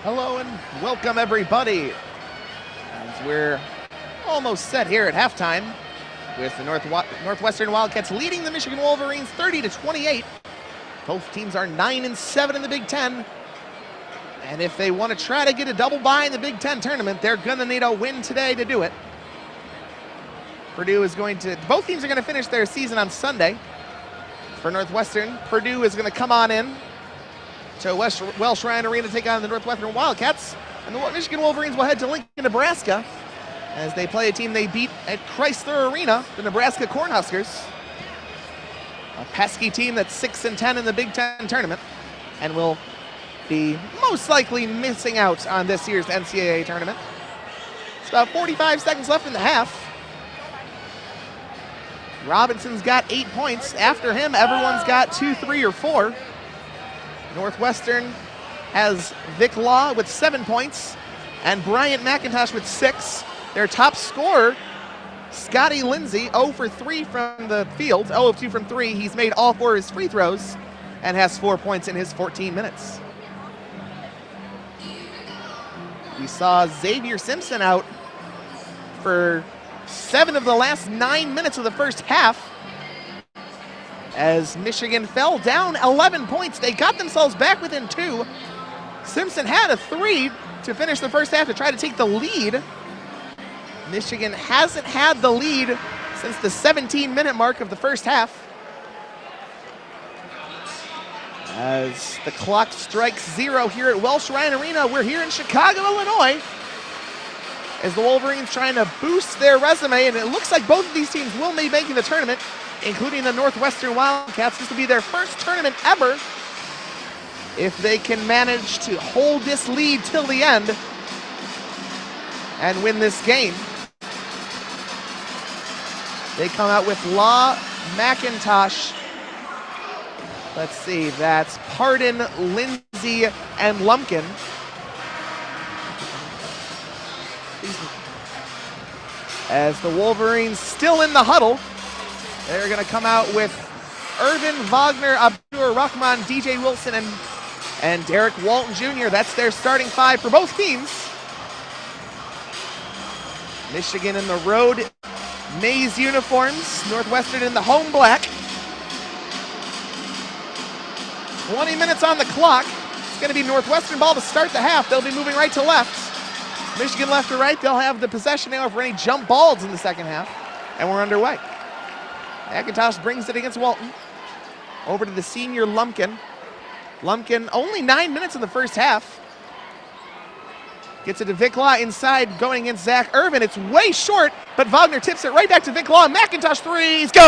Hello and welcome everybody. As we're almost set here at halftime with the Northwestern Wildcats leading the Michigan Wolverines 30-28. Both teams are 9-7 in the Big Ten. And if they want to try to get a double bye in the Big Ten tournament, they're going to need a win today to do it. Both teams are going to finish their season on Sunday. For Northwestern, Purdue is going to come on in to Welsh-Ryan Arena to take on the Northwestern Wildcats. And the Michigan Wolverines will head to Lincoln, Nebraska, as they play a team they beat at Chrysler Arena, the Nebraska Cornhuskers. A pesky team that's 6-10 in the Big Ten tournament and will be most likely missing out on this year's NCAA tournament. It's about 45 seconds left in the half. Robinson's got 8 points. After him, everyone's got 2, 3, or 4. Northwestern has Vic Law with 7 points and Bryant McIntosh with 6. Their top scorer, Scotty Lindsey, 0 for 3 from the field, 0 of 2 from 3. He's made all 4 of his free throws and has 4 points in his 14 minutes. We saw Xavier Simpson out for 7 of the last 9 minutes of the first half as Michigan fell down 11 points. They got themselves back within 2. Simpson had a 3 to finish the first half to try to take the lead. Michigan hasn't had the lead since the 17-minute mark of the first half. As the clock strikes 0 here at Welsh-Ryan Arena, we're here in Chicago, Illinois, as the Wolverines trying to boost their resume, and it looks like both of these teams will be making the tournament, including the Northwestern Wildcats. This will be their first tournament ever if they can manage to hold this lead till the end and win this game. They come out with Law, McIntosh, let's see, that's Pardon, Lindsey, and Lumpkin. As the Wolverines still in the huddle, they're going to come out with Irvin, Wagner, Abdur Rahman, DJ Wilson, and Derek Walton Jr. That's their starting 5 for both teams. Michigan in the road maize uniforms, Northwestern in the home black. 20 minutes on the clock. It's going to be Northwestern ball to start the half. They'll be moving right to left. Michigan left to right. They'll have the possession now for any jump balls in the second half. And we're underway. McIntosh brings it against Walton. Over to the senior Lumpkin. Lumpkin only 9 minutes in the first half. Gets it to Vic Law inside, going against Zach Irvin. It's way short, but Wagner tips it right back to Vic Law. McIntosh threes, go!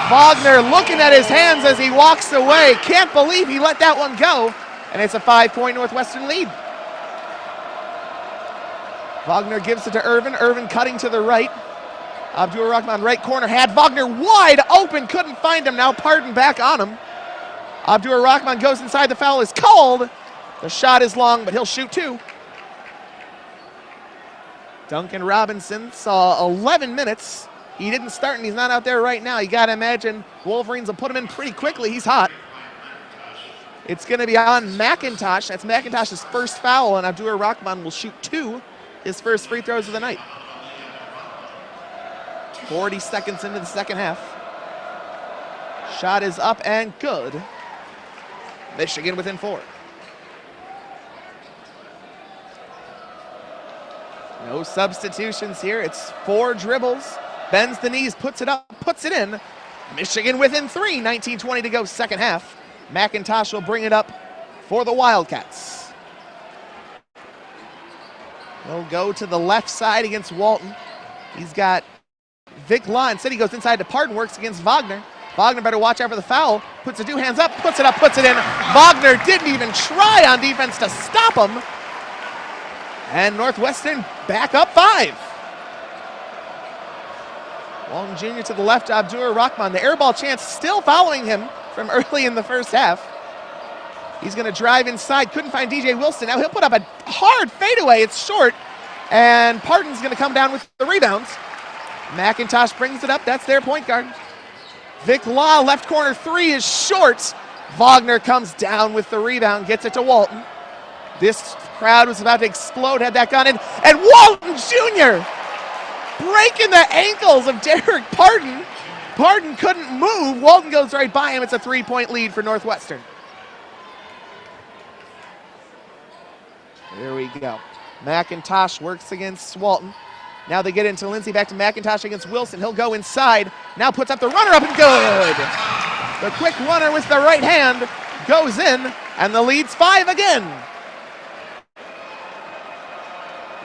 Wagner looking at his hands as he walks away. Can't believe he let that one go. And it's a 5-point Northwestern lead. Wagner gives it to Irvin. Irvin cutting to the right. Abdur Rahman right corner had Wagner wide open. Couldn't find him. Now Pardon back on him. Abdur Rahman goes inside. The foul is called. The shot is long, but he'll shoot 2. Duncan Robinson saw 11 minutes. He didn't start, and he's not out there right now. You got to imagine Wolverines will put him in pretty quickly. He's hot. It's going to be on McIntosh. That's McIntosh's first foul, and Abdur Rahman will shoot 2, his first free throws of the night. 40 seconds into the second half. Shot is up and good. Michigan within 4. No substitutions here. It's 4 dribbles. Bends the knees, puts it up, puts it in. Michigan within 3, 19-20 to go, second half. McIntosh will bring it up for the Wildcats. He'll go to the left side against Walton. He's got Vic Law. Instead he goes inside to Pardon, works against Wagner. Wagner better watch out for the foul. Puts the 2 hands up, puts it up, puts it in. Wagner didn't even try on defense to stop him. And Northwestern back up 5. Walton Jr. to the left, Abdur Rahman. The air ball chance still following him from early in the first half. He's going to drive inside. Couldn't find DJ Wilson. Now he'll put up a hard fadeaway. It's short. And Pardon's going to come down with the rebounds. McIntosh brings it up. That's their point guard. Vic Law, left corner 3 is short. Wagner comes down with the rebound, gets it to Walton. This crowd was about to explode had that gone in. And Walton Jr. breaking the ankles of Derek Parton. Parton couldn't move. Walton goes right by him. It's a 3-point lead for Northwestern. Here we go. McIntosh works against Walton. Now they get into Lindsay, back to McIntosh against Wilson. He'll go inside. Now puts up the runner up and good. The quick runner with the right hand goes in, and the lead's 5 again.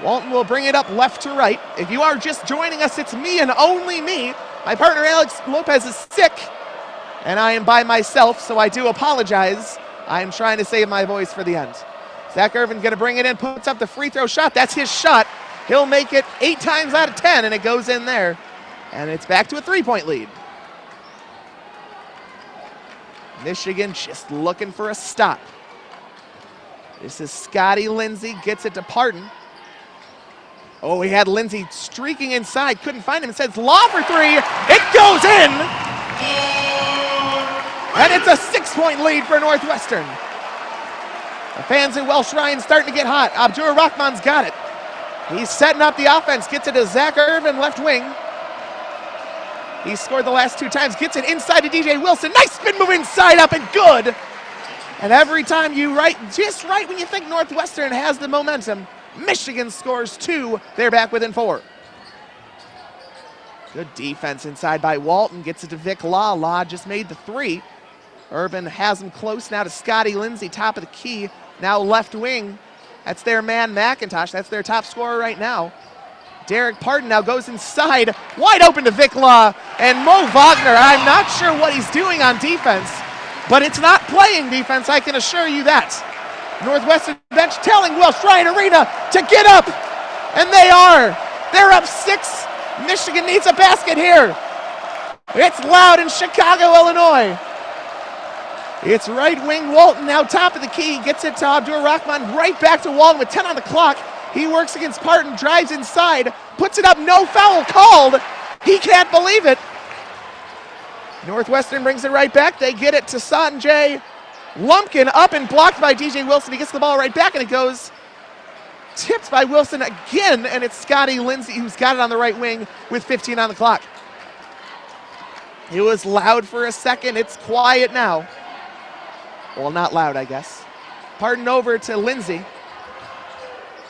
Walton will bring it up left to right. If you are just joining us, it's me and only me. My partner Alex Lopez is sick, and I am by myself, so I do apologize. I am trying to save my voice for the end. Zach Irvin going to bring it in, puts up the free throw shot. That's his shot. He'll make it 8 times out of 10, and it goes in there. And it's back to a 3-point lead. Michigan just looking for a stop. This is Scotty Lindsay, gets it to Parton. Oh, he had Lindsay streaking inside, couldn't find him. It says Law for 3. It goes in! And it's a 6-point lead for Northwestern. The fans in Welsh-Ryan starting to get hot. Abdur Rahman's got it. He's setting up the offense, gets it to Zach Irvin, left wing. He scored the last 2 times, gets it inside to DJ Wilson. Nice spin move inside, up and good. And every time you just right when you think Northwestern has the momentum, Michigan scores 2. They're back within 4. Good defense inside by Walton, gets it to Vic Law. Law just made the 3. Irvin has him close now to Scotty Lindsay, top of the key. Now left wing. That's their man McIntosh. That's their top scorer right now. Derek Parton now goes inside, wide open to Vic Law. And Mo Wagner, I'm not sure what he's doing on defense, but it's not playing defense, I can assure you that. Northwestern bench telling Welsh-Ryan Arena to get up, and they are. They're up 6. Michigan needs a basket here. It's loud in Chicago, Illinois. It's right wing Walton now top of the key, gets it to Abdur Rahman, right back to Walton with 10 on the clock. He works against Parton, drives inside, puts it up, no foul called. He can't believe it. Northwestern brings it right back. They get it to Sanjay Lumpkin, up and blocked by DJ Wilson. He gets the ball right back, and it goes tipped by Wilson again, and it's Scotty Lindsay who's got it on the right wing with 15 on the clock. It was loud for a second. It's quiet now. Well, not loud, I guess. Parton over to Lindsay.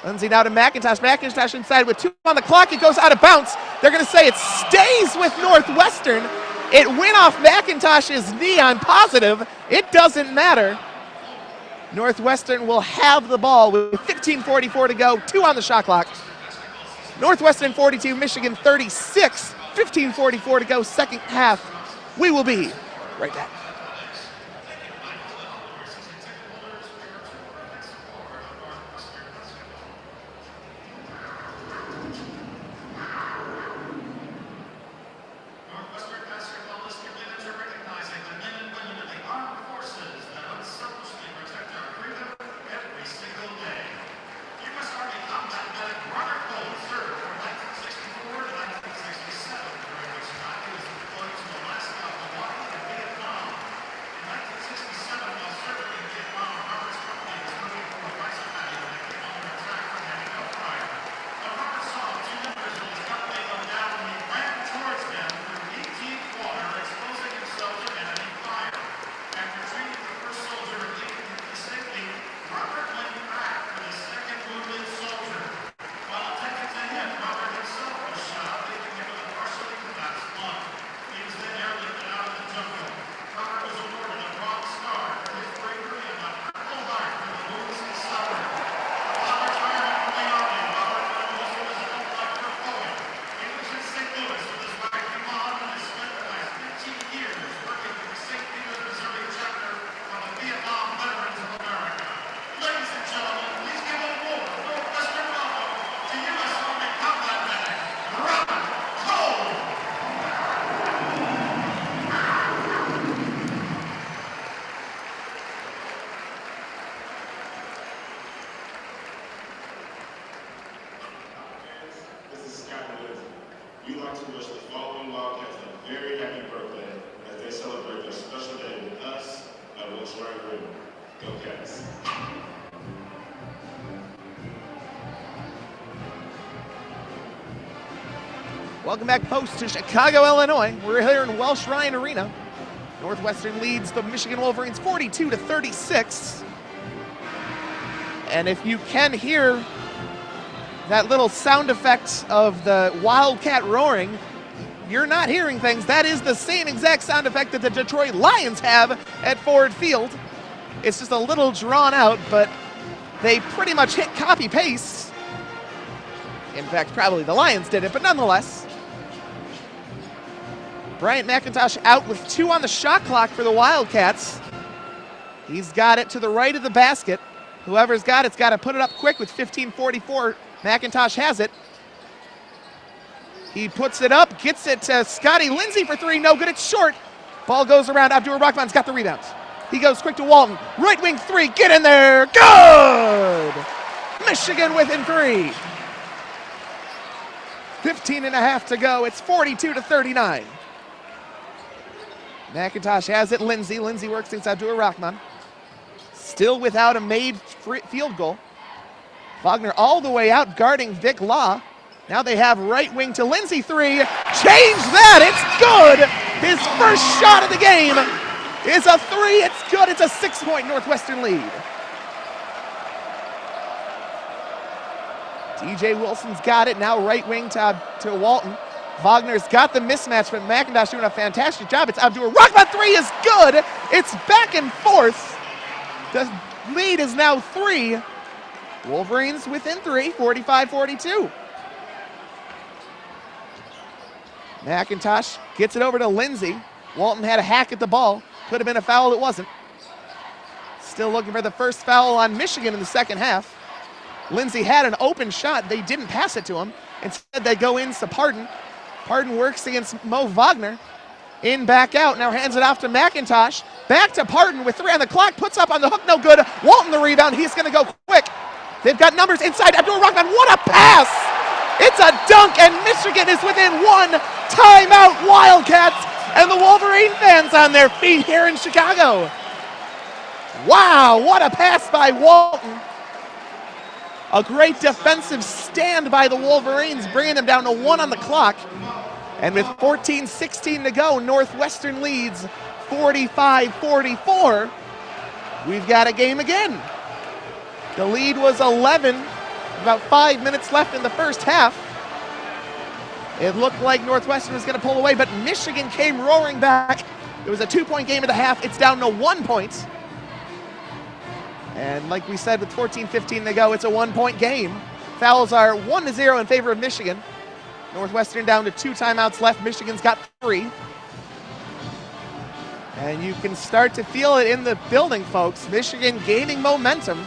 Lindsay now to McIntosh. McIntosh inside with 2 on the clock. It goes out of bounds. They're going to say it stays with Northwestern. It went off McIntosh's knee, I'm positive. It doesn't matter. Northwestern will have the ball with 15:44 to go, 2 on the shot clock. Northwestern 42, Michigan 36, 15:44 to go, second half. We will be right back. Go Cats. Welcome back, folks, to Chicago, Illinois. We're here in Welsh-Ryan Arena. Northwestern leads the Michigan Wolverines 42-36. And if you can hear that little sound effect of the Wildcat roaring, you're not hearing things. That is the same exact sound effect that the Detroit Lions have at Ford Field. It's just a little drawn out, but they pretty much hit copy-paste. In fact, probably the Lions did it, but nonetheless. Bryant McIntosh out with 2 on the shot clock for the Wildcats. He's got it to the right of the basket. Whoever's got it's got to put it up quick with 15:44. McIntosh has it. He puts it up, gets it to Scotty Lindsey for 3. No good, it's short. Ball goes around. Abdur-Rahman's got the rebound. He goes quick to Walton. Right wing 3, get in there. Good! Michigan within 3. 15 and a half to go. It's 42-39. McIntosh has it. Lindsey works against Abdur-Rahman. Still without a made field goal. Wagner all the way out guarding Vic Law. Now they have right wing to Lindsey 3. Change that, it's good! His first shot of the game is a 3, it's good. It's a 6-point Northwestern lead. DJ Wilson's got it, now right wing to Walton. Wagner's got the mismatch, but McIntosh doing a fantastic job. It's Abdur-Rahman, 3 is good. It's back and forth. The lead is now 3. Wolverines within 3, 45-42. McIntosh gets it over to Lindsey. Walton had a hack at the ball. Could have been a foul, it wasn't. Still looking for the first foul on Michigan in the second half. Lindsey had an open shot. They didn't pass it to him. Instead, they go in to Pardon. Pardon works against Mo Wagner. In, back out, now hands it off to McIntosh. Back to Pardon with 3 on the clock, puts up on the hook, no good. Walton the rebound, he's gonna go quick. They've got numbers inside. Abdur-Rahman, what a pass! It's a dunk, and Michigan is within 1 timeout. Wildcats and the Wolverine fans on their feet here in Chicago. Wow, what a pass by Walton. A great defensive stand by the Wolverines, bringing them down to 1 on the clock. And with 14-16 to go, Northwestern leads 45-44. We've got a game again. The lead was 11, about 5 minutes left in the first half. It looked like Northwestern was going to pull away, but Michigan came roaring back. It was a 2-point game at the half. It's down to 1 point. And like we said, with 14-15 to go, it's a 1-point game. Fouls are 1-0 in favor of Michigan. Northwestern down to 2 timeouts left. Michigan's got 3. And you can start to feel it in the building, folks. Michigan gaining momentum.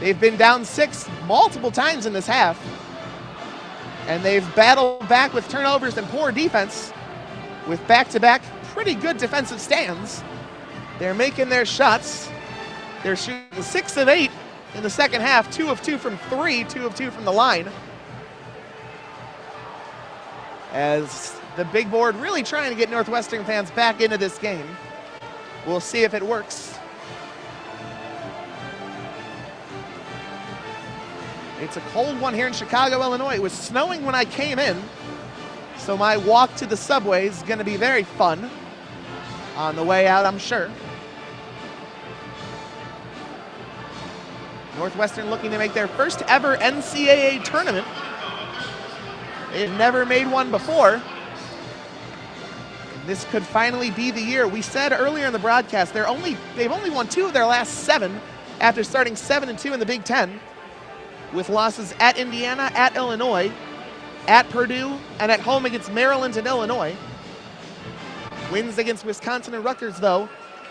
They've been down 6 multiple times in this half. And they've battled back with turnovers and poor defense with back-to-back pretty good defensive stands. They're making their shots. They're shooting 6 of 8 in the second half, 2 of 2 from 3, 2 of 2 from the line. As the big board really trying to get Northwestern fans back into this game. We'll see if it works. It's a cold one here in Chicago, Illinois. It was snowing when I came in, so my walk to the subway is going to be very fun on the way out, I'm sure. Northwestern looking to make their first ever NCAA tournament. They've never made one before. This could finally be the year. We said earlier in the broadcast they've only won 2 of their last 7 after starting 7-2 in the Big Ten, with losses at Indiana, at Illinois, at Purdue, and at home against Maryland and Illinois. Wins against Wisconsin and Rutgers, though,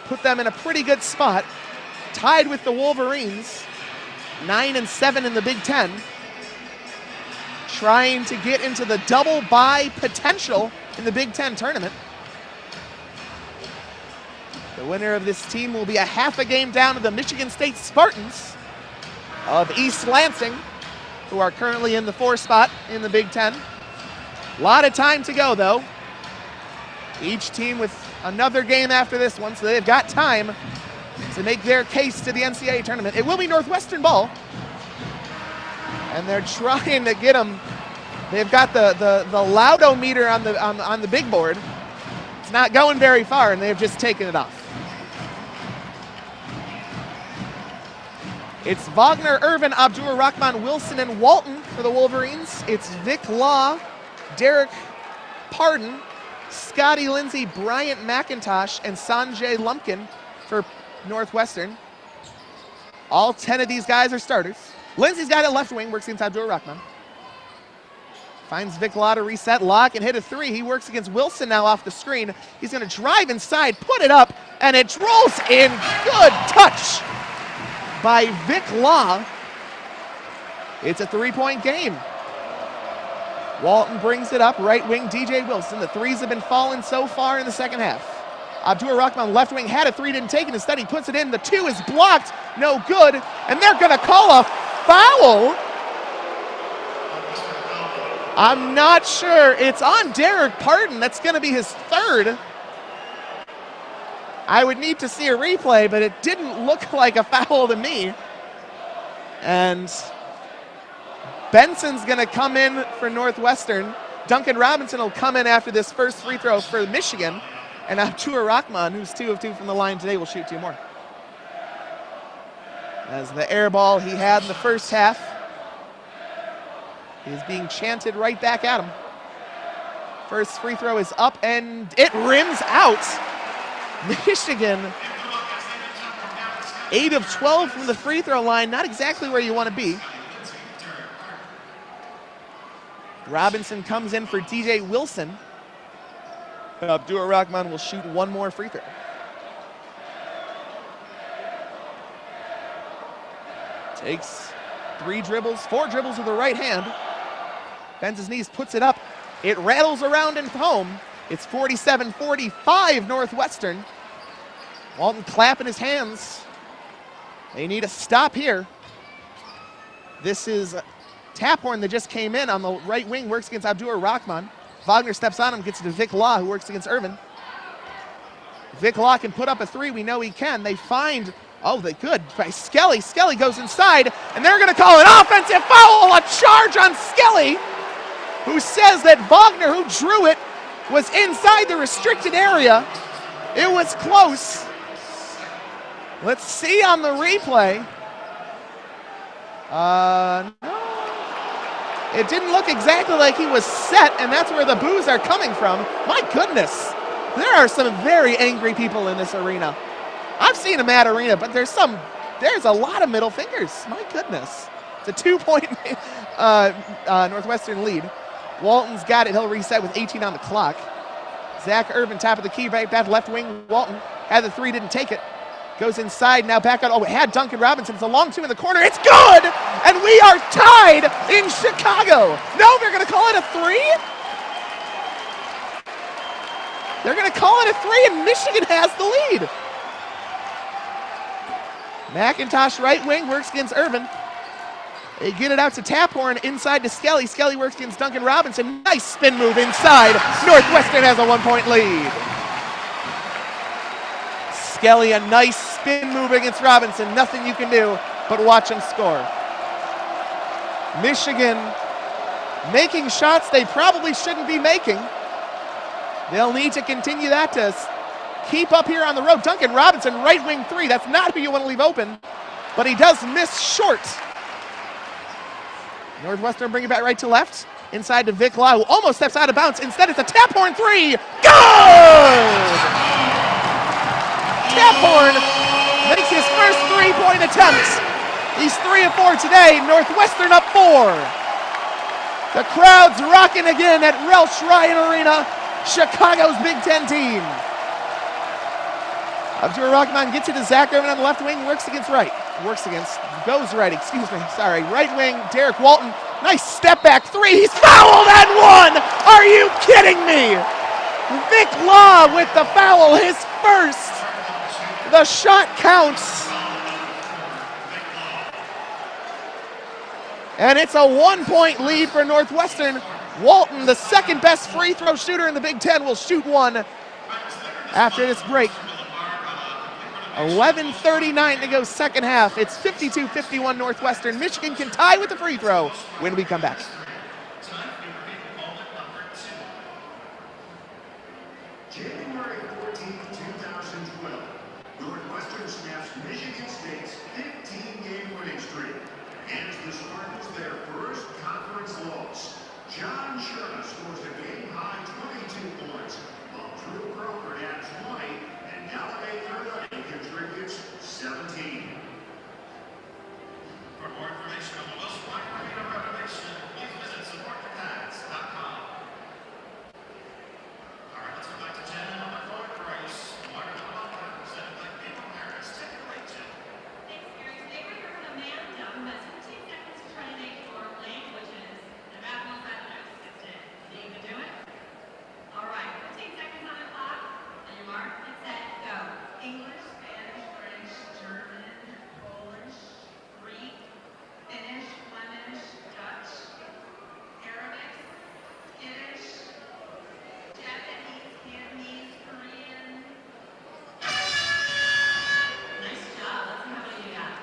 put them in a pretty good spot, tied with the Wolverines, 9-7 in the Big Ten, trying to get into the double bye potential in the Big Ten tournament. The winner of this team will be a half a game down to the Michigan State Spartans of East Lansing, who are currently in the 4 spot in the Big Ten. A lot of time to go, though. Each team with another game after this one, so they've got time to make their case to the NCAA tournament. It will be Northwestern ball. And they're trying to get them. They've got the loudometer on the big board. It's not going very far, and they've just taken it off. It's Wagner, Irvin, Abdur Rahman, Wilson, and Walton for the Wolverines. It's Vic Law, Derek Pardon, Scotty Lindsay, Bryant McIntosh, and Sanjay Lumpkin for Northwestern. All 10 of these guys are starters. Lindsay's got it left wing, works against Abdur Rahman. Finds Vic Law to reset. Law can hit a three. He works against Wilson now off the screen. He's going to drive inside, put it up, and it rolls in. Good touch by Vic Law. It's a three-point game. Walton brings it up, right wing DJ Wilson. The threes have been falling so far in the second half. Abdur Rahman, left wing, had a three, didn't take it. Instead, he puts it in. The two is blocked, no good. And they're going to call a foul. I'm not sure. It's on Derek Pardon. That's going to be his third. I would need to see a replay, but it didn't look like a foul to me. And Benson's going to come in for Northwestern. Duncan Robinson will come in after this first free throw for Michigan. And Abdur Rahman, who's 2 of 2 from the line today, will shoot 2 more. As the air ball he had in the first half is being chanted right back at him. First free throw is up and it rims out. Michigan, 8 of 12 from the free throw line, not exactly where you want to be. Robinson comes in for DJ Wilson. Abdur Rahman will shoot 1 more free throw. Takes 4 dribbles with the right hand. Bends his knees, puts it up. It rattles around and home. It's 47-45 Northwestern. Walton clapping his hands. They need a stop here. This is Taphorn that just came in on the right wing, works against Abdur Rahman. Wagner steps on him, gets it to Vic Law, who works against Irvin. Vic Law can put up a three. We know he can. They find, they could, by Skelly. Skelly goes inside, and they're going to call an offensive foul, a charge on Skelly, who says that Wagner, who drew it, was inside the restricted area. It was close. Let's see on the replay. No. It didn't look exactly like he was set, and that's where the boos are coming from. My goodness. There are some very angry people in this arena. I've seen a mad arena, but there's a lot of middle fingers. My goodness. It's a 2-point Northwestern lead. Walton's got it. He'll reset with 18 on the clock. Zach Irvin, top of the key, right back left wing. Walton had the three, didn't take it. Goes inside, now back out. It had Duncan Robinson. It's a long two in the corner. It's good! And we are tied in Chicago. No, they're going to call it a three? They're going to call it a three, and Michigan has the lead. McIntosh, right wing, works against Irvin. They get it out to Taphorn, inside to Skelly. Skelly works against Duncan Robinson. Nice spin move inside. Northwestern has a 1-point lead. Skelly, a nice spin move against Robinson. Nothing you can do but watch him score. Michigan making shots they probably shouldn't be making. They'll need to continue that to keep up here on the road. Duncan Robinson, right wing three. That's not who you want to leave open, but he does miss short. Northwestern bring it back right to left. Inside to Vic Law, who almost steps out of bounds. Instead, it's a Taphorn three. Good! Taphorn makes his first 3-point attempt. He's 3 of 4 today. Northwestern up 4. The crowd's rocking again at Welsh-Ryan Arena, Chicago's Big Ten team. Abdur Rahman gets it to Zach Irvin on the left wing, goes right, sorry. Right wing, Derek Walton. Nice step back three. He's fouled and one. Are you kidding me? Vic Law with the foul, his first. The shot counts. And it's a 1-point lead for Northwestern. Walton, the second best free throw shooter in the Big Ten, will shoot one after this break. 11:39 to go second half. It's 52-51 Northwestern. Michigan can tie with the free throw when we come back. January 14, 2012, Northwestern snaps Michigan State's 15-game winning streak. Hands the Spartans their first conference loss. John Sherman scores a game-high 22 points, while Drew Crawford adds 20, and Galilei Cardotti contributes 17. For more information on the Welsh-Ryan Arena renovation, please visit supportthecats.com. All right, let's go back to 10 on the court race. Martin Walker, presented by People Harris. Take it away, Jim. Thanks, Gary. Today we're here with Amanda, who has 15 seconds to try to make your languages. The math one's at the next 15. You can do it? All right, 15 seconds on the clock. On your mark, get set, go. English, Spanish, French, German, Polish, Greek, Finnish, Flemish, Dutch, Arabic, Yiddish, Japanese, Cantonese, Korean. Nice job. Let's see how many you got.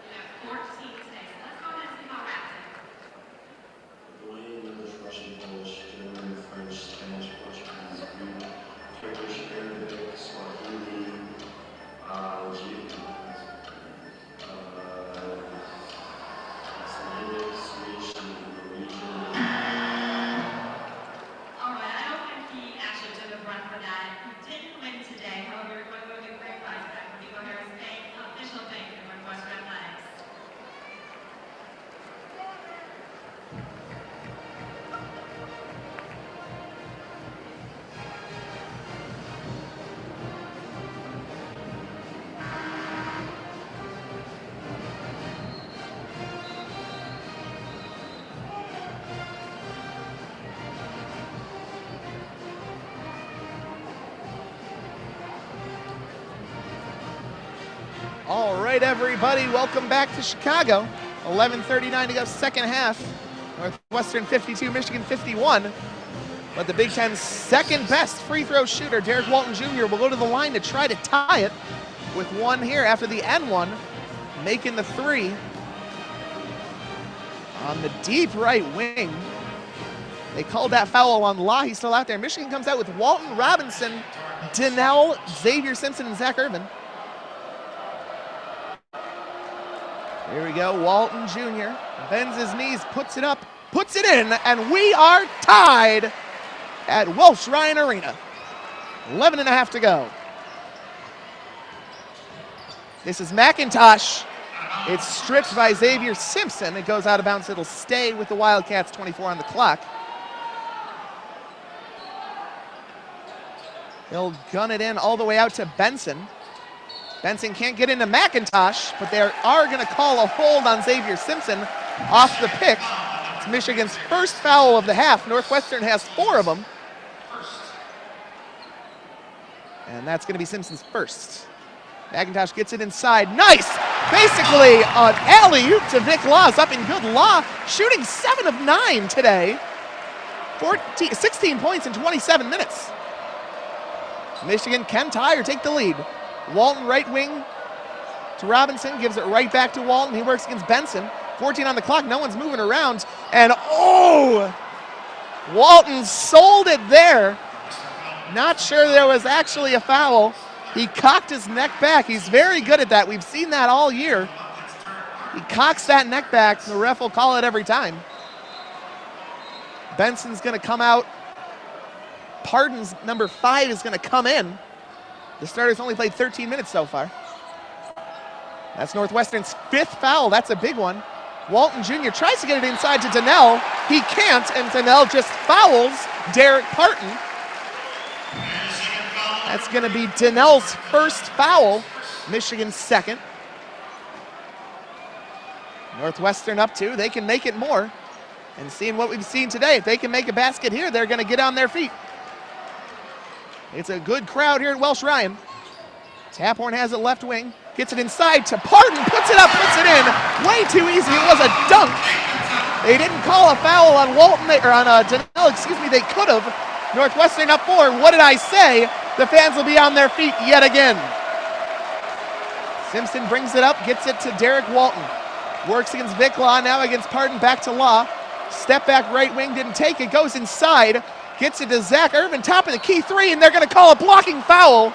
You have 14 today. So let's go ahead and see how rapid. Lithuanian, English, Russian, Polish, German, French, Spanish, Portuguese, Greek, Turkish, Arabic, Swahili, Icelandic, Swedish, Norwegian. All right, I don't think he actually took a breath for that. He didn't win today. However, you're going to go get a great prize back from Nico Harris Bank, official bank of Northwestern Athletics. All right, everybody, welcome back to Chicago. 11:39 to go second half. Northwestern 52, Michigan 51. But the Big Ten's second best free throw shooter, Derek Walton Jr., will go to the line to try to tie it with one here after the end one, making the three on the deep right wing. They called that foul on Law. He's still out there. Michigan comes out with Walton, Robinson, Donnell, Xavier Simpson, and Zach Irvin. Here we go, Walton Jr. bends his knees, puts it up, puts it in, and we are tied at Welsh-Ryan Arena. 11 and a half to go. This is McIntosh. It's stripped by Xavier Simpson. It goes out of bounds. It'll stay with the Wildcats, 24 on the clock. He'll gun it in all the way out to Benson. Benson can't get into McIntosh, but they are going to call a hold on Xavier Simpson off the pick. It's Michigan's first foul of the half. Northwestern has 4 of them. And that's going to be Simpson's first. McIntosh gets it inside. Nice! Basically, an alley-oop to Vic Law is up in good. Law shooting 7 of 9 today. 16 points in 27 minutes. Michigan can tie or take the lead. Walton right wing to Robinson, gives it right back to Walton. He works against Benson. 14 on the clock, no one's moving around. And oh, Walton sold it there. Not sure there was actually a foul. He cocked his neck back. He's very good at that. We've seen that all year. He cocks that neck back. The ref will call it every time. Benson's going to come out. Pardon's number 5 is going to come in. The starters only played 13 minutes so far. That's Northwestern's 5th foul. That's a big one. Walton Jr. tries to get it inside to Donnell. He can't, and Donnell just fouls Derek Parton. That's going to be Donnell's first foul, Michigan's second. Northwestern up 2. They can make it more. And seeing what we've seen today, if they can make a basket here, they're going to get on their feet. It's a good crowd here at Welsh-Ryan. Taphorn has it left wing, gets it inside to Parton, puts it up, puts it in. Way too easy, it was a dunk. They didn't call a foul on Walton, or on Donnell, excuse me, they could have. Northwestern up 4. What did I say? The fans will be on their feet yet again. Simpson brings it up, gets it to Derek Walton. Works against Vic Law, now against Pardon, back to Law. Step back right wing, didn't take it, goes inside. Gets it to Zach Irvin, top of the key 3, and they're going to call a blocking foul.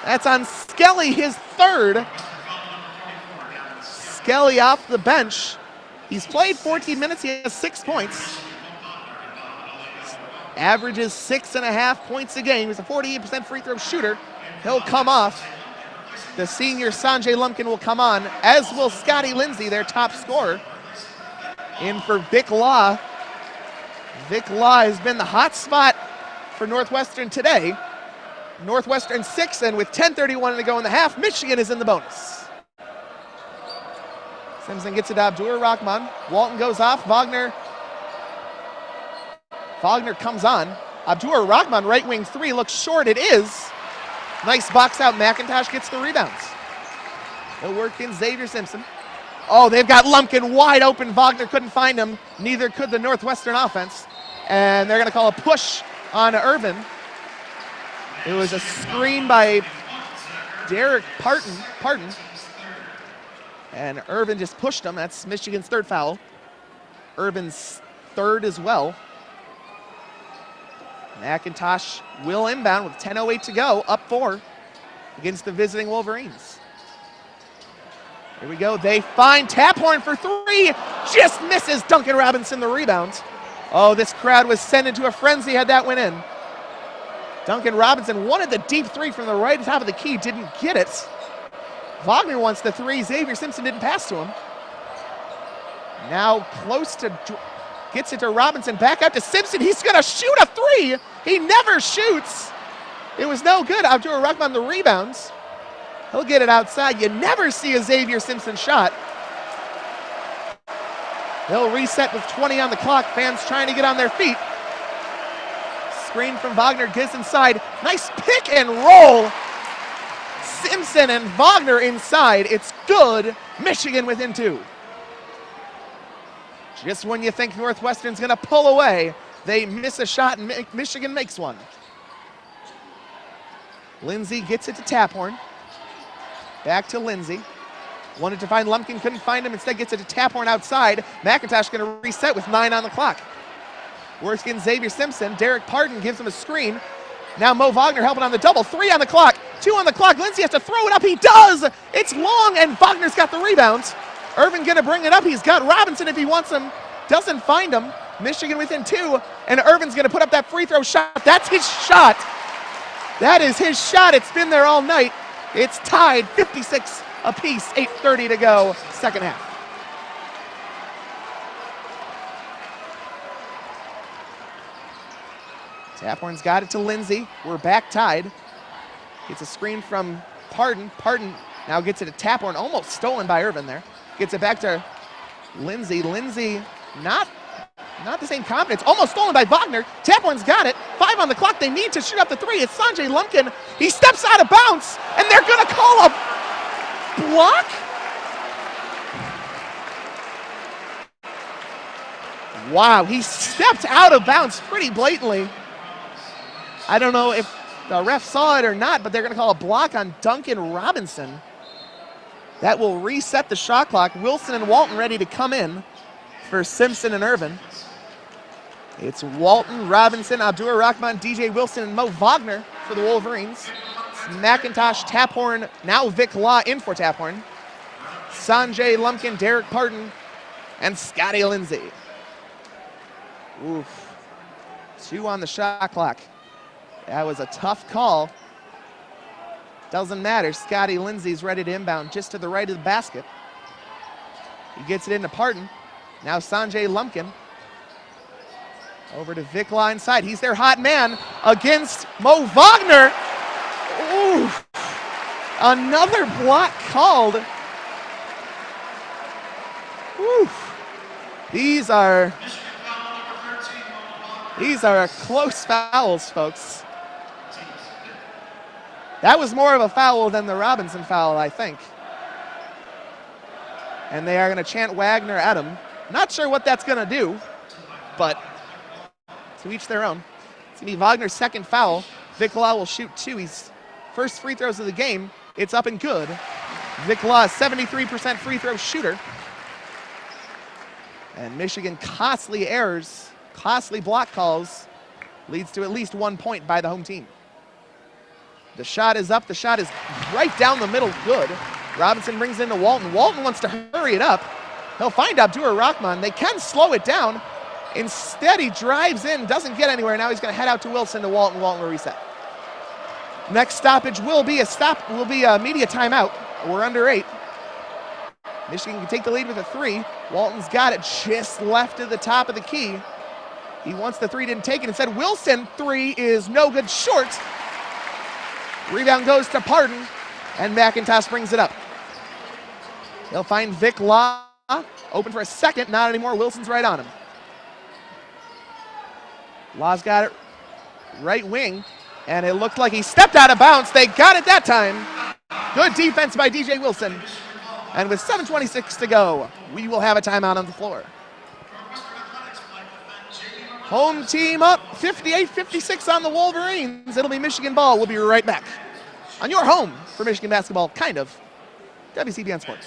That's on Skelly, his 3rd. Skelly off the bench. He's played 14 minutes, he has 6 points. Averages 6.5 points a game. He's a 48% free throw shooter. He'll come off. The senior Sanjay Lumpkin will come on, as will Scotty Lindsay, their top scorer. In for Vic Law. Vic Law has been the hot spot for Northwestern today. Northwestern 6, and with 10:31 to go in the half, Michigan is in the bonus. Simpson gets it to Abdur Rahman. Walton goes off. Wagner comes on. Abdur Rahman, right wing 3, looks short. It is. Nice box out. McIntosh gets the rebounds. He'll work in Xavier Simpson. Oh, they've got Lumpkin wide open. Wagner couldn't find him. Neither could the Northwestern offense. And they're going to call a push on Irvin. It was a screen by Derek Pardon. And Irvin just pushed him. That's Michigan's 3rd foul. Irvin's 3rd as well. McIntosh will inbound with 10:08 to go, up 4 against the visiting Wolverines. Here we go. They find Taphorn for 3. Just misses. Duncan Robinson the rebound. Oh, this crowd was sent into a frenzy had that went in. Duncan Robinson wanted the deep 3 from the right top of the key, didn't get it. Wagner wants the 3. Xavier Simpson didn't pass to him. Now close to, gets it to Robinson, back out to Simpson. He's going to shoot a 3. He never shoots. It was no good. Abdur Rahman the rebounds. He'll get it outside. You never see a Xavier Simpson shot. They'll reset with 20 on the clock. Fans trying to get on their feet. Screen from Wagner, gets inside. Nice pick and roll. Simpson and Wagner inside. It's good. Michigan within 2. Just when you think Northwestern's going to pull away, they miss a shot and Michigan makes one. Lindsay gets it to Taphorn. Back to Lindsay. Wanted to find Lumpkin, couldn't find him. Instead gets it to Taphorn outside. McIntosh going to reset with 9 on the clock. Works against Xavier Simpson. Derek Pardon gives him a screen. Now Mo Wagner helping on the double. 3 on the clock. 2 on the clock. Lindsay has to throw it up. He does. It's long, and Wagner's got the rebound. Irvin going to bring it up. He's got Robinson if he wants him. Doesn't find him. Michigan within 2, and Irvin's going to put up that free throw shot. That's his shot. That is his shot. It's been there all night. It's tied 56 apiece. 8:30 to go, second half. Taphorn's got it to Lindsay. We're back tied. Gets a screen from Pardon. Pardon now gets it to Taphorn. Almost stolen by Irvin there. Gets it back to Lindsay. Lindsay not the same confidence. Almost stolen by Wagner. Taphorn's got it. 5 on the clock. They need to shoot up the 3. It's Sanjay Lumpkin. He steps out of bounds, and they're going to call a block? Wow, he stepped out of bounds pretty blatantly. I don't know if the ref saw it or not, but they're going to call a block on Duncan Robinson. That will reset the shot clock. Wilson and Walton ready to come in for Simpson and Irvin. It's Walton, Robinson, Abdur Rahman, DJ Wilson, and Mo Wagner for the Wolverines. It's McIntosh, Taphorn, now Vic Law in for Taphorn. Sanjay Lumpkin, Derek Pardon, and Scotty Lindsay. Oof. 2 on the shot clock. That was a tough call. Doesn't matter. Scotty Lindsay's ready to inbound just to the right of the basket. He gets it into Pardon. Now Sanjay Lumpkin. Over to Vic Law inside. He's their hot man against Mo Wagner. Ooh. Another block called. Ooh. These are close fouls, folks. That was more of a foul than the Robinson foul, I think. And they are going to chant Wagner at him. Not sure what that's going to do, but to each their own. It's going to be Wagner's second foul. Vic Law will shoot 2. He's first free throws of the game. It's up and good. Vic Law, 73% free throw shooter. And Michigan costly errors, costly block calls, leads to at least 1 point by the home team. The shot is up. The shot is right down the middle. Good. Robinson brings it into Walton. Walton wants to hurry it up. He'll find Abdur-Rahman. They can slow it down. Instead, he drives in, doesn't get anywhere. Now he's going to head out to Wilson to Walton. Walton will reset. Next stoppage will be a media timeout. We're under 8. Michigan can take the lead with a 3. Walton's got it just left of the top of the key. He wants the 3, didn't take it. Instead, Wilson 3 is no good, short. Rebound goes to Pardon, and McIntosh brings it up. They'll find Vic Law, open for a second, not anymore. Wilson's right on him. Law's got it right wing, and it looked like he stepped out of bounds. They got it that time. Good defense by DJ Wilson. And with 7:26 to go, we will have a timeout on the floor. Home team up, 58-56 on the Wolverines. It'll be Michigan ball. We'll be right back on your home for Michigan basketball, kind of. WCBN Sports.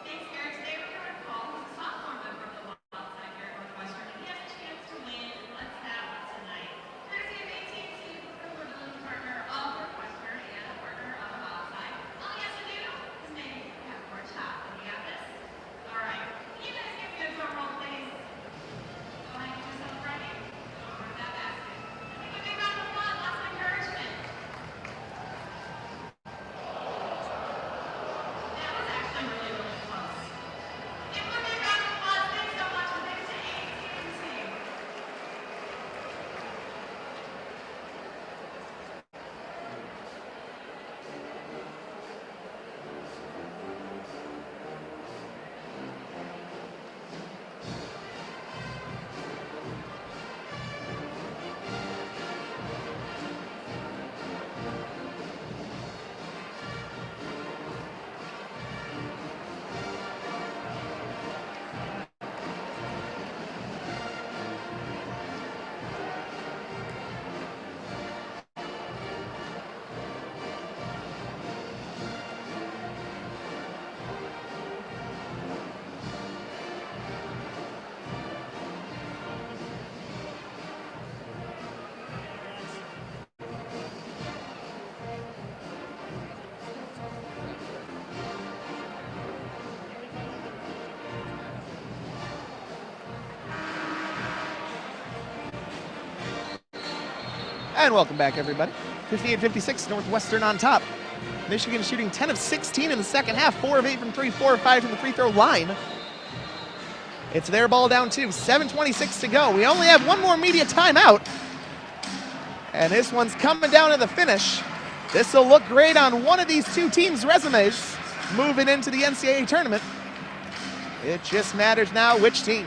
Thanks, Eric. Today we're going to call who's a sophomore member of the Wildcats here at Northwestern, and he has a chance to win. Let's have it tonight. Courtesy of AT&T, the balloon partner of Northwestern and a partner of the Wildcats. All he has to do is make it have more top. And we got this. All right. Can you guys give me a drum roll, please? Go ahead and do celebrating. Don't hurt that basket. And give a big round of applause. Lots of encouragement. That was actually really, really close. Give a big round of applause. Thanks so much. And thanks to AT&T. And welcome back, everybody. 58-56, Northwestern on top. Michigan shooting 10 of 16 in the second half, 4 of 8 from 3, 4 of 5 from the free throw line. It's their ball down 2, 7:26 to go. We only have one more media timeout. And this one's coming down to the finish. This will look great on one of these two teams' resumes moving into the NCAA tournament. It just matters now which team.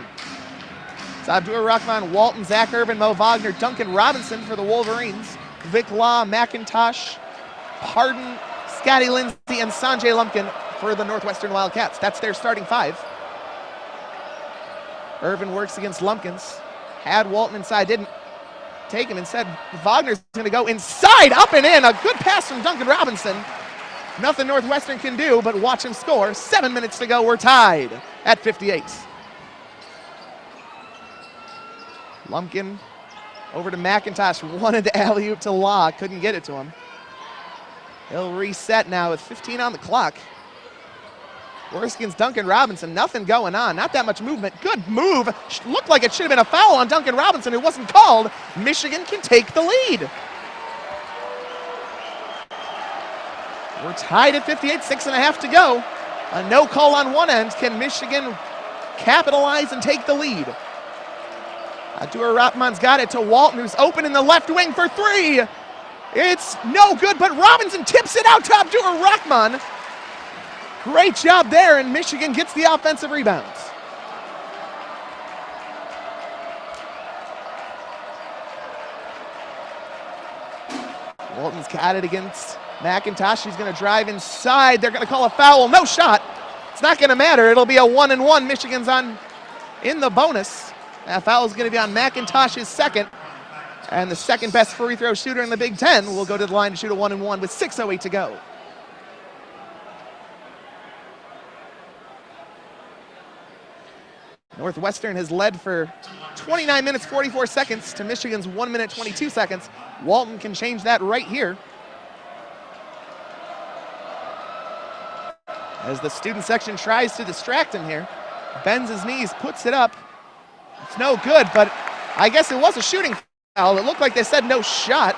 It's Abdur-Rahman, Walton, Zach Irvin, Mo Wagner, Duncan Robinson for the Wolverines, Vic Law, McIntosh, Pardon, Scotty Lindsey, and Sanjay Lumpkin for the Northwestern Wildcats. That's their starting 5. Irvin works against Lumpkins. Had Walton inside, didn't take him. Instead, Wagner's going to go inside, up and in. A good pass from Duncan Robinson. Nothing Northwestern can do but watch him score. 7 minutes to go. We're tied at 58. Lumpkin over to McIntosh. Wanted to alley-oop to Law. Couldn't get it to him. He'll reset now with 15 on the clock. Works against Duncan Robinson. Nothing going on. Not that much movement. Good move. Looked like it should have been a foul on Duncan Robinson. It wasn't called. Michigan can take the lead. We're tied at 58, 6.5 to go. A no call on one end. Can Michigan capitalize and take the lead? Abdur-Rahman's got it to Walton, who's open in the left wing for three. It's no good, but Robinson tips it out to Abdur-Rahman. Great job there, and Michigan gets the offensive rebounds. Walton's got it against McIntosh. He's going to drive inside. They're going to call a foul. No shot. It's not going to matter. It'll be a 1-and-1. Michigan's on in the bonus. That foul is going to be on McIntosh's second. And the second best free throw shooter in the Big Ten will go to the line to shoot a 1-and-1 with 6:08 to go. Northwestern has led for 29 minutes, 44 seconds to Michigan's 1 minute, 22 seconds. Walton can change that right here. As the student section tries to distract him here. Bends his knees, puts it up. It's no good, but I guess it was a shooting foul. It looked like they said no shot.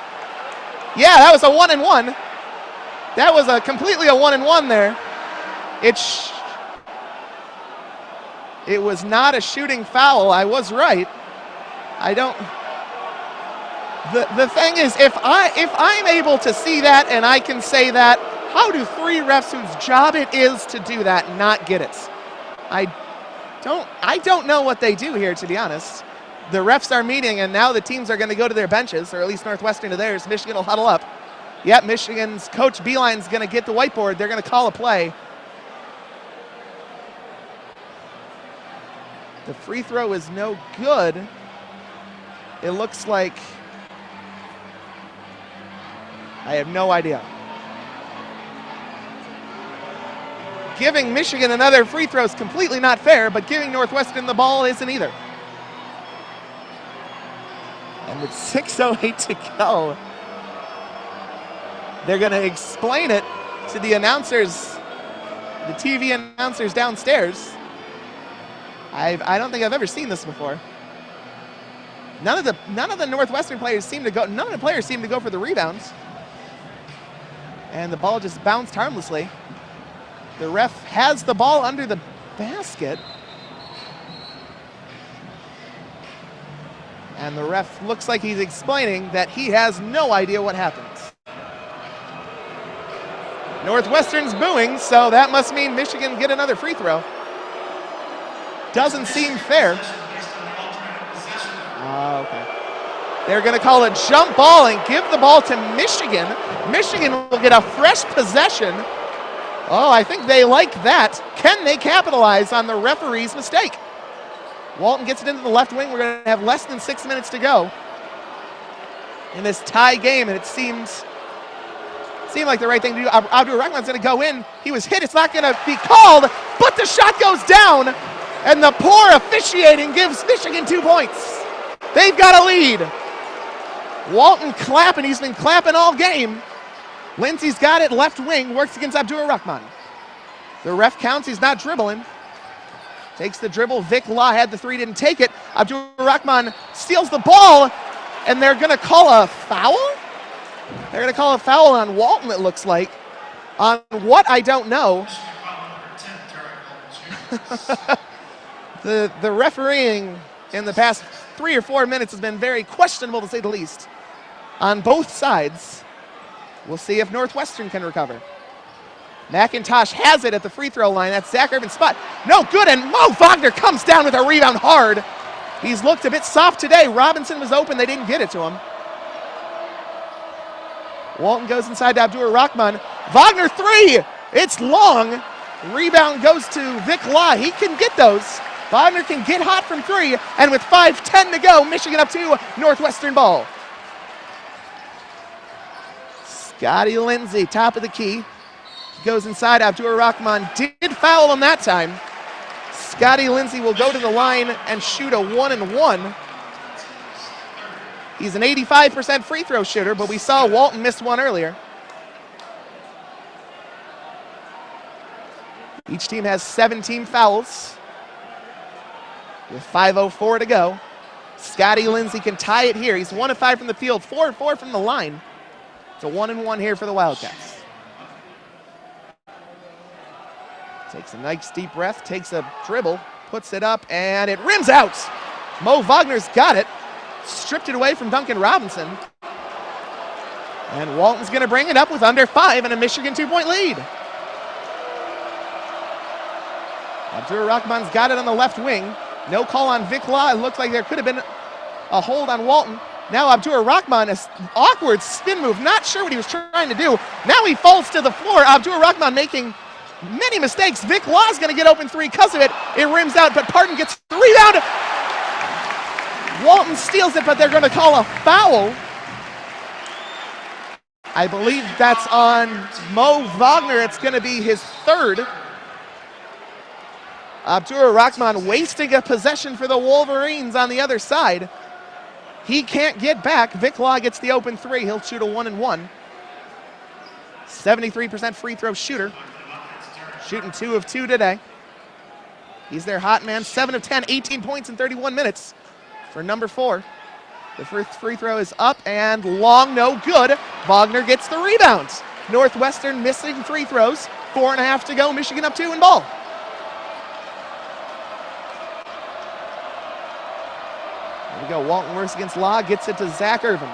Yeah, that was a 1-and-1. That was completely a 1-and-1 there. It was not a shooting foul. I was right. The thing is, if I'm able to see that and I can say that, how do three refs whose job it is to do that not get it? I don't know what they do here, to be honest. The refs are meeting, and now the teams are going to go to their benches, or at least Northwestern to theirs. Michigan will huddle up. Yep, Michigan's coach Beeline's going to get the whiteboard. They're going to call a play. The free throw is no good. It looks like, I have no idea. Giving Michigan another free throw is completely not fair, but giving Northwestern the ball isn't either. And with 6:08 to go, they're going to explain it to the announcers, the TV announcers downstairs. I don't think I've ever seen this before. None of the Northwestern players seem to go. None of the players seem to go for the rebounds, and the ball just bounced harmlessly. The ref has the ball under the basket, and the ref looks like he's explaining that he has no idea what happened. Northwestern's booing, so that must mean Michigan get another free throw. Doesn't seem fair. Okay. They're going to call a jump ball and give the ball to Michigan. Michigan will get a fresh possession. Oh, I think they like that. Can they capitalize on the referee's mistake? Walton gets it into the left wing. We're going to have less than 6 minutes to go in this tie game, and it seemed like the right thing to do. Abdur-Rahman's going to go in. He was hit. It's not going to be called, but the shot goes down. And the poor officiating gives Michigan 2 points. They've got a lead. Walton clapping. He's been clapping all game. Lindsey's got it. Left wing. Works against Abdur-Rahman. The ref counts. He's not dribbling. Takes the dribble. Vic Law had the three. Didn't take it. Abdur-Rahman steals the ball. And they're going to call a foul? They're going to call a foul on Walton, it looks like. On what, I don't know. The refereeing in the past 3 or 4 minutes has been very questionable, to say the least, on both sides. We'll see if Northwestern can recover. McIntosh has it at the free throw line. That's Zach Irvin's spot. No good, and Mo Wagner comes down with a rebound hard. He's looked a bit soft today. Robinson was open. They didn't get it to him. Walton goes inside to Abdur-Rahman. Wagner three. It's long. Rebound goes to Vic Law. He can get those. Wagner can get hot from three, and with 5:10 to go, Michigan up 2, Northwestern ball. Scotty Lindsey, top of the key, goes inside. Abdur-Rahman did foul him that time. Scotty Lindsey will go to the line and shoot a 1-and-1. He's an 85% free throw shooter, but we saw Walton miss one earlier. Each team has 17 fouls. With 5:04 to go, Scotty Lindsey can tie it here. He's 1 of 5 from the field, 4 of 4 from the line. It's a 1-and-1 here for the Wildcats. Takes a nice deep breath, takes a dribble, puts it up, and it rims out. Mo Wagner's got it. Stripped it away from Duncan Robinson. And Walton's going to bring it up with under 5 and a Michigan 2-point lead. Abdur Rahman's got it on the left wing. No call on Vic Law. It looked like there could have been a hold on Walton. Now Abdur Rahman, an awkward spin move. Not sure what he was trying to do. Now he falls to the floor. Abdur Rahman making many mistakes. Vic Law's going to get open 3 because of it. It rims out, but Parton gets the rebound. Walton steals it, but they're going to call a foul. I believe that's on Mo Wagner. It's going to be his 3rd. Abdur Rahman wasting a possession for the Wolverines on the other side. He can't get back. Vic Law gets the open 3. He'll shoot a 1-and-1. 73% free throw shooter. Shooting 2 of 2 today. He's their hot man. 7 of 10, 18 points in 31 minutes for number 4. The first free throw is up and long, no good. Wagner gets the rebound. Northwestern missing free throws. 4.5 to go. Michigan up 2 in ball. There we go. Walton works against Law. Gets it to Zach Irvin.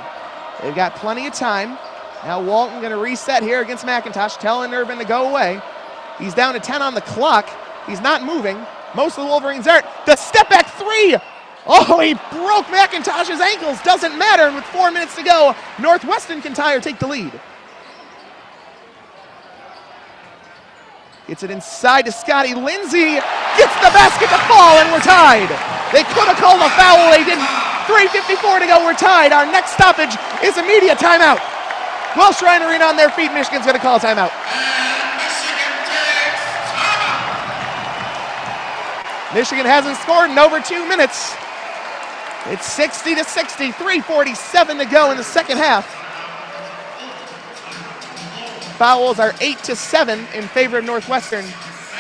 They've got plenty of time. Now Walton going to reset here against McIntosh, telling Irvin to go away. He's down to 10 on the clock. He's not moving. Most of the Wolverines aren't. The step back 3. Oh, he broke McIntosh's ankles. Doesn't matter. And with 4 minutes to go, Northwestern can tie or take the lead. Gets it inside to Scotty Lindsey. Gets the basket to fall, and we're tied. They could have called a foul. They didn't. 3:54 to go. We're tied. Our next stoppage is a media timeout. Welsh-Ryan Arena on their feet. Michigan's going to call a timeout. Michigan hasn't scored in over 2 minutes. It's 60-60, 3:47 to go in the second half. Fouls are 8-7 in favor of Northwestern.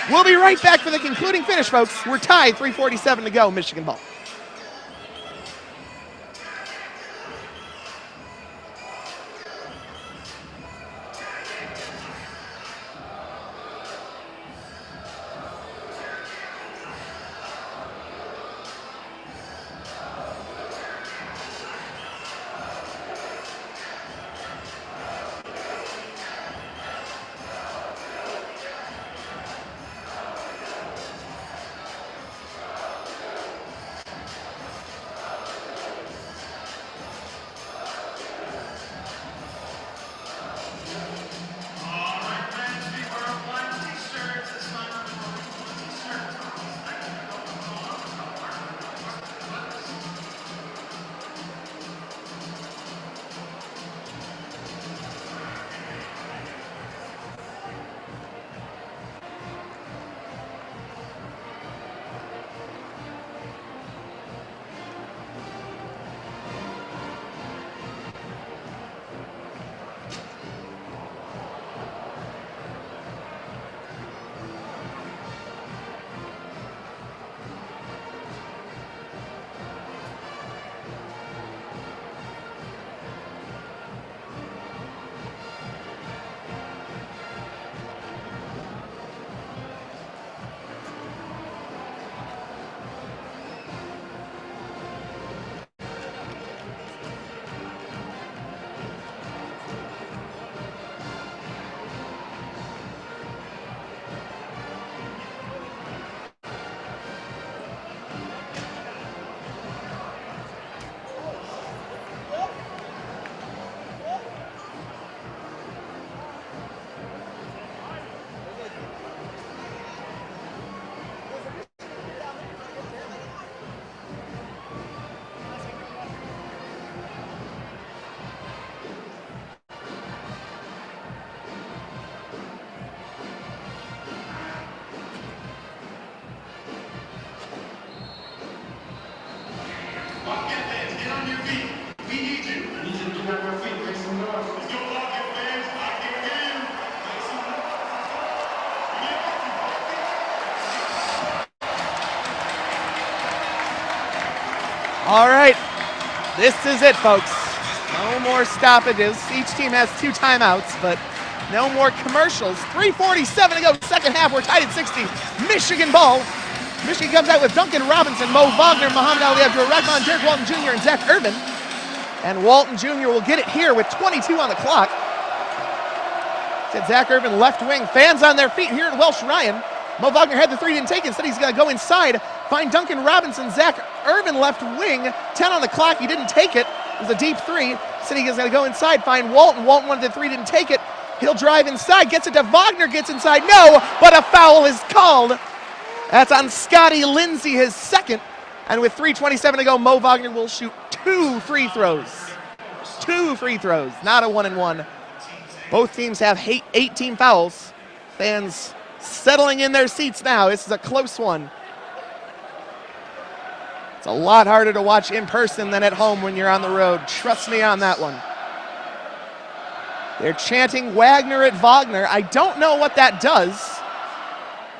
We'll be right back for the concluding finish, folks. We're tied, 3:47 to go, Michigan ball. All right, this is it, folks. No more stoppages. Each team has 2 timeouts, but no more commercials. 3:47 to go, second half. We're tied at 60. Michigan ball. Michigan comes out with Duncan Robinson, Mo Wagner, Muhammad Ali Abdul-Rahman, Derek Walton Jr., and Zach Irvin. And Walton Jr. will get it here with 22 on the clock. Said Zach Irvin, left wing. Fans on their feet here at Welsh-Ryan. Mo Wagner had the three, didn't take it. Instead, he's going to go inside, find Duncan Robinson. Zach Irvin, left wing. 10 on the clock. He didn't take it. It was a deep three. Said he's going to go inside, find Walton. Walton wanted the three, didn't take it. He'll drive inside, gets it to Wagner, gets inside. No, but a foul is called. That's on Scotty Lindsay, his second. And with 3:27 to go, Mo Wagner will shoot 2 free throws. 2 free throws, not a 1-and-1. Both teams have 18 fouls. Fans settling in their seats now. This is a close one. It's a lot harder to watch in person than at home when you're on the road. Trust me on that one. They're chanting Wagner at Wagner. I don't know what that does,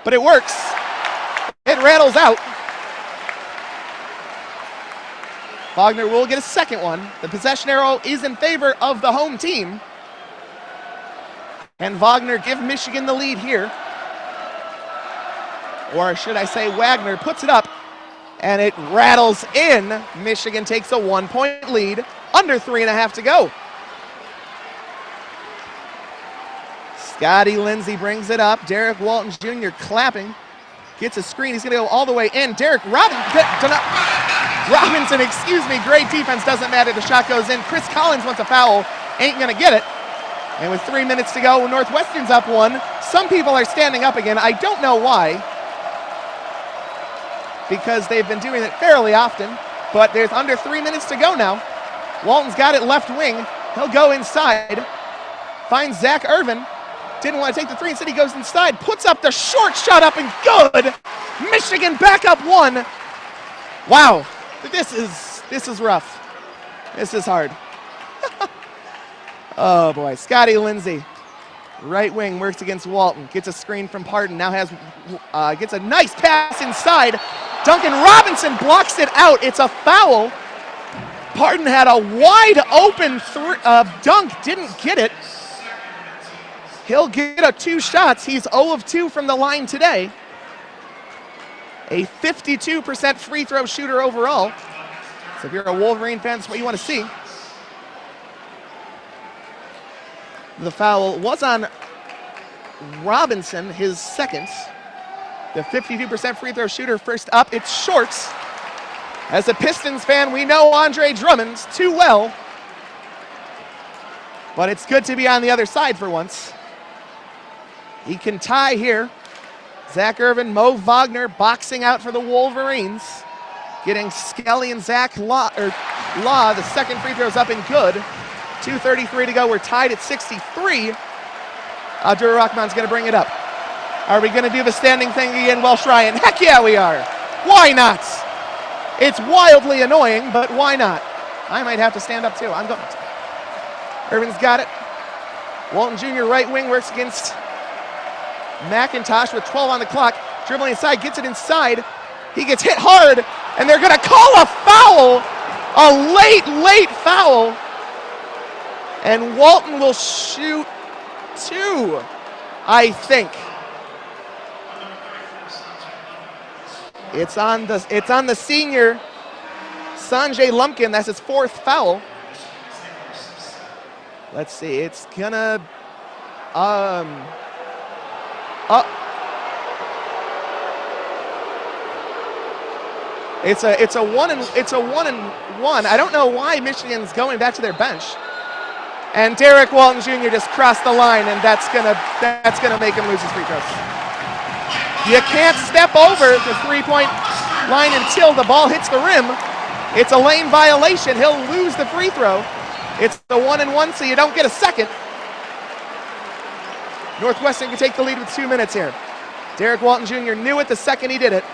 but it works. It rattles out. Wagner will get a second one. The possession arrow is in favor of the home team. And Wagner give Michigan the lead here. Or should I say Wagner puts it up and it rattles in. Michigan takes a 1-point lead. Under 3.5 to go. Scotty Lindsay brings it up. Derek Walton Jr. clapping. Gets a screen. He's going to go all the way in. Derek Robinson, great defense. Doesn't matter. The shot goes in. Chris Collins wants a foul. Ain't going to get it. And with 3 minutes to go, Northwestern's up 1. Some people are standing up again. I don't know why, because they've been doing it fairly often. But there's under 3 minutes to go now. Walton's got it left wing. He'll go inside. Finds Zach Irvin. Didn't want to take the three. Instead, he goes inside. Puts up the short shot up and good. Michigan back up 1. Wow. This is rough. This is hard. Oh, boy. Scotty Lindsay, right wing, works against Walton. Gets a screen from Pardon. Now gets a nice pass inside. Duncan Robinson blocks it out. It's a foul. Pardon had a wide open dunk. Didn't get it. He'll get 2 shots. He's 0 of 2 from the line today. A 52% free throw shooter overall. So if you're a Wolverine fan, that's what you want to see. The foul was on Robinson, his second. The 52% free throw shooter first up. It's short. As a Pistons fan, we know Andre Drummond too well. But it's good to be on the other side for once. He can tie here. Zach Irvin, Mo Wagner boxing out for the Wolverines. Getting Skelly and Zach Law. The second free throw's up and good. 2:33 to go. We're tied at 63. Abdur-Rahman's going to bring it up. Are we going to do the standing thing again, Welsh-Ryan? Heck yeah, we are. Why not? It's wildly annoying, but why not? I might have to stand up too. I'm going to. Irvin's got it. Walton Jr. right wing works against McIntosh with 12 on the clock. Dribbling inside, gets it inside. He gets hit hard, and they're going to call a foul. A late foul. And Walton will shoot 2, I think. It's on the senior Sanjay Lumpkin. That's his 4th foul. Let's see. It's gonna It's a 1-and-1. I don't know why Michigan's going back to their bench. And Derek Walton Jr. just crossed the line, and that's gonna make him lose his free throws. You can't step over the 3-point line until the ball hits the rim. It's a lane violation. He'll lose the free throw. It's the 1-and-1, so you don't get a second. Northwestern can take the lead with 2 minutes here. Derek Walton Jr. knew it the second he did it.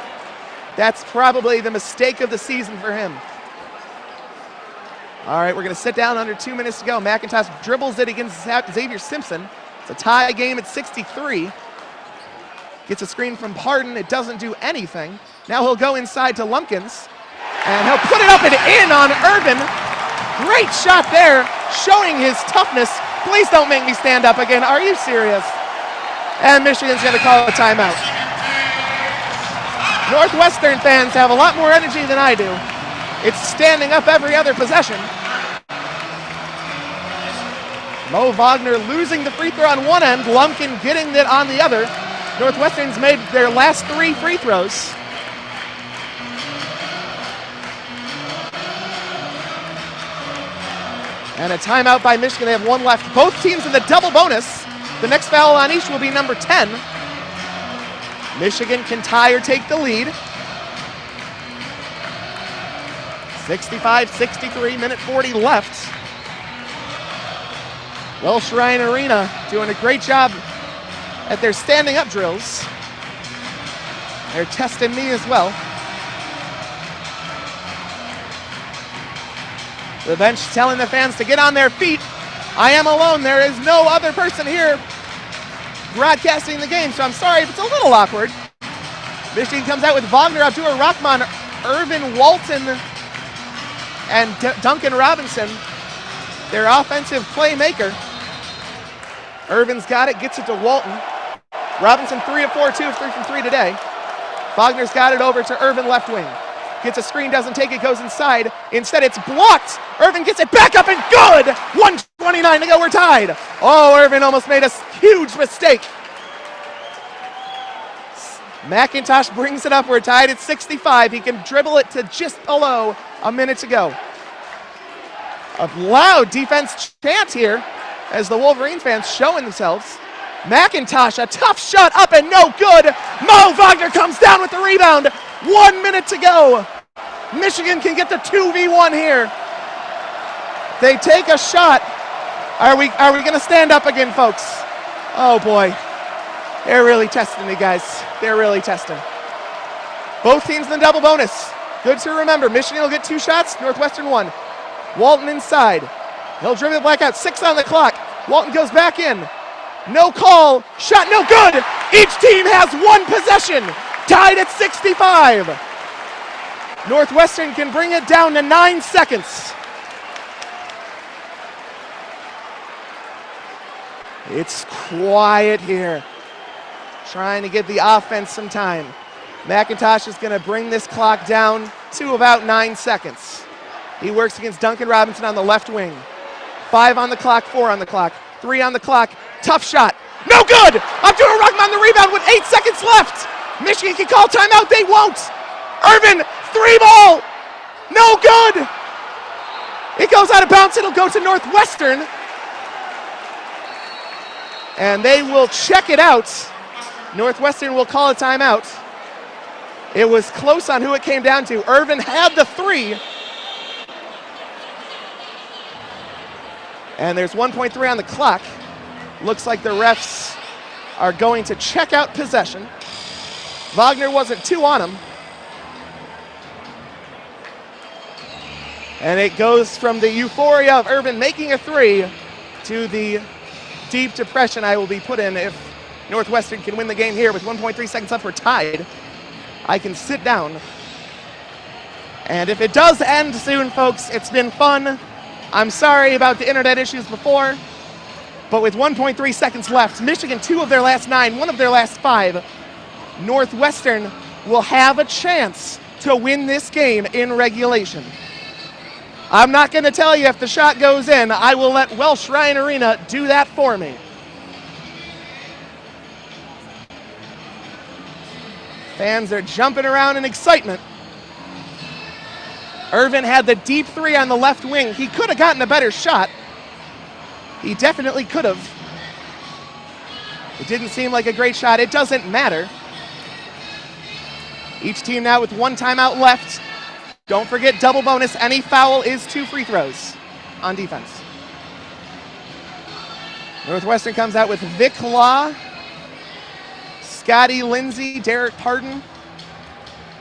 That's probably the mistake of the season for him. All right, we're going to sit down under 2 minutes to go. McIntosh dribbles it against Xavier Simpson. It's a tie game at 63. Gets a screen from Pardon. It doesn't do anything. Now he'll go inside to Lumpkins. And he'll put it up and in on Irvin. Great shot there, showing his toughness. Please don't make me stand up again. Are you serious? And Michigan's going to call a timeout. Northwestern fans have a lot more energy than I do. It's standing up every other possession. Mo Wagner losing the free throw on one end, Lumpkin getting it on the other. Northwestern's made their last 3 free throws. And a timeout by Michigan. They have 1 left. Both teams in the double bonus. The next foul on each will be number 10. Michigan can tie or take the lead. 65-63, minute 40 left. Welsh-Ryan Arena doing a great job at their standing up drills. They're testing me as well. The bench telling the fans to get on their feet. I am alone. There is no other person here broadcasting the game, so I'm sorry if it's a little awkward. Michigan comes out with Wagner, Abdur Rahman, Irvin Walton, and Duncan Robinson, their offensive playmaker. Irvin's got it, gets it to Walton. Robinson 3 of 4, 2 of 3 from 3 today. Wagner's got it over to Irvin left wing. Gets a screen, doesn't take it, goes inside. Instead, it's blocked. Irvin gets it back up and good! 1:29 to go, we're tied. Oh, Irvin almost made a huge mistake. McIntosh brings it up, we're tied at 65. He can dribble it to just below a minute to go. A loud defense chant here as the Wolverines fans showing themselves. McIntosh, a tough shot up and no good. Mo Wagner comes down with the rebound. 1 minute to go. Michigan can get the 2v1 here. They take a shot. Are we going to stand up again, folks? Oh boy. They're really testing me, guys. They're really testing. Both teams in the double bonus. Good to remember. Michigan will get 2 shots, Northwestern 1. Walton inside. He'll dribble it back out. 6 on the clock. Walton goes back in. No call. Shot no good. Each team has 1 possession. Tied at 65. Northwestern can bring it down to 9 seconds. It's quiet here. Trying to give the offense some time. McIntosh is going to bring this clock down to about 9 seconds. He works against Duncan Robinson on the left wing. 5 on the clock, 4 on the clock, 3 on the clock. Tough shot. No good! Abdur Rahman the rebound with 8 seconds left. Michigan can call timeout. They won't. Irvin, 3 ball. No good. It goes out of bounds. It'll go to Northwestern. And they will check it out. Northwestern will call a timeout. It was close on who it came down to. Irvin had the 3. And there's 1.3 on the clock. Looks like the refs are going to check out possession. Wagner wasn't 2 on him. And it goes from the euphoria of Irvin making a 3 to the deep depression I will be put in if Northwestern can win the game here with 1.3 seconds left. We're tied. I can sit down. And if it does end soon, folks, it's been fun. I'm sorry about the internet issues before, but with 1.3 seconds left, Michigan 2 of their last 9, 1 of their last 5, Northwestern will have a chance to win this game in regulation. I'm not going to tell you if the shot goes in. I will let Welsh-Ryan Arena do that for me. Fans are jumping around in excitement. Irvin had the deep 3 on the left wing. He could have gotten a better shot. He definitely could have. It didn't seem like a great shot. It doesn't matter. Each team now with 1 timeout left. Don't forget double bonus. Any foul is 2 free throws on defense. Northwestern comes out with Vic Law, Scotty Lindsay, Derek Pardon,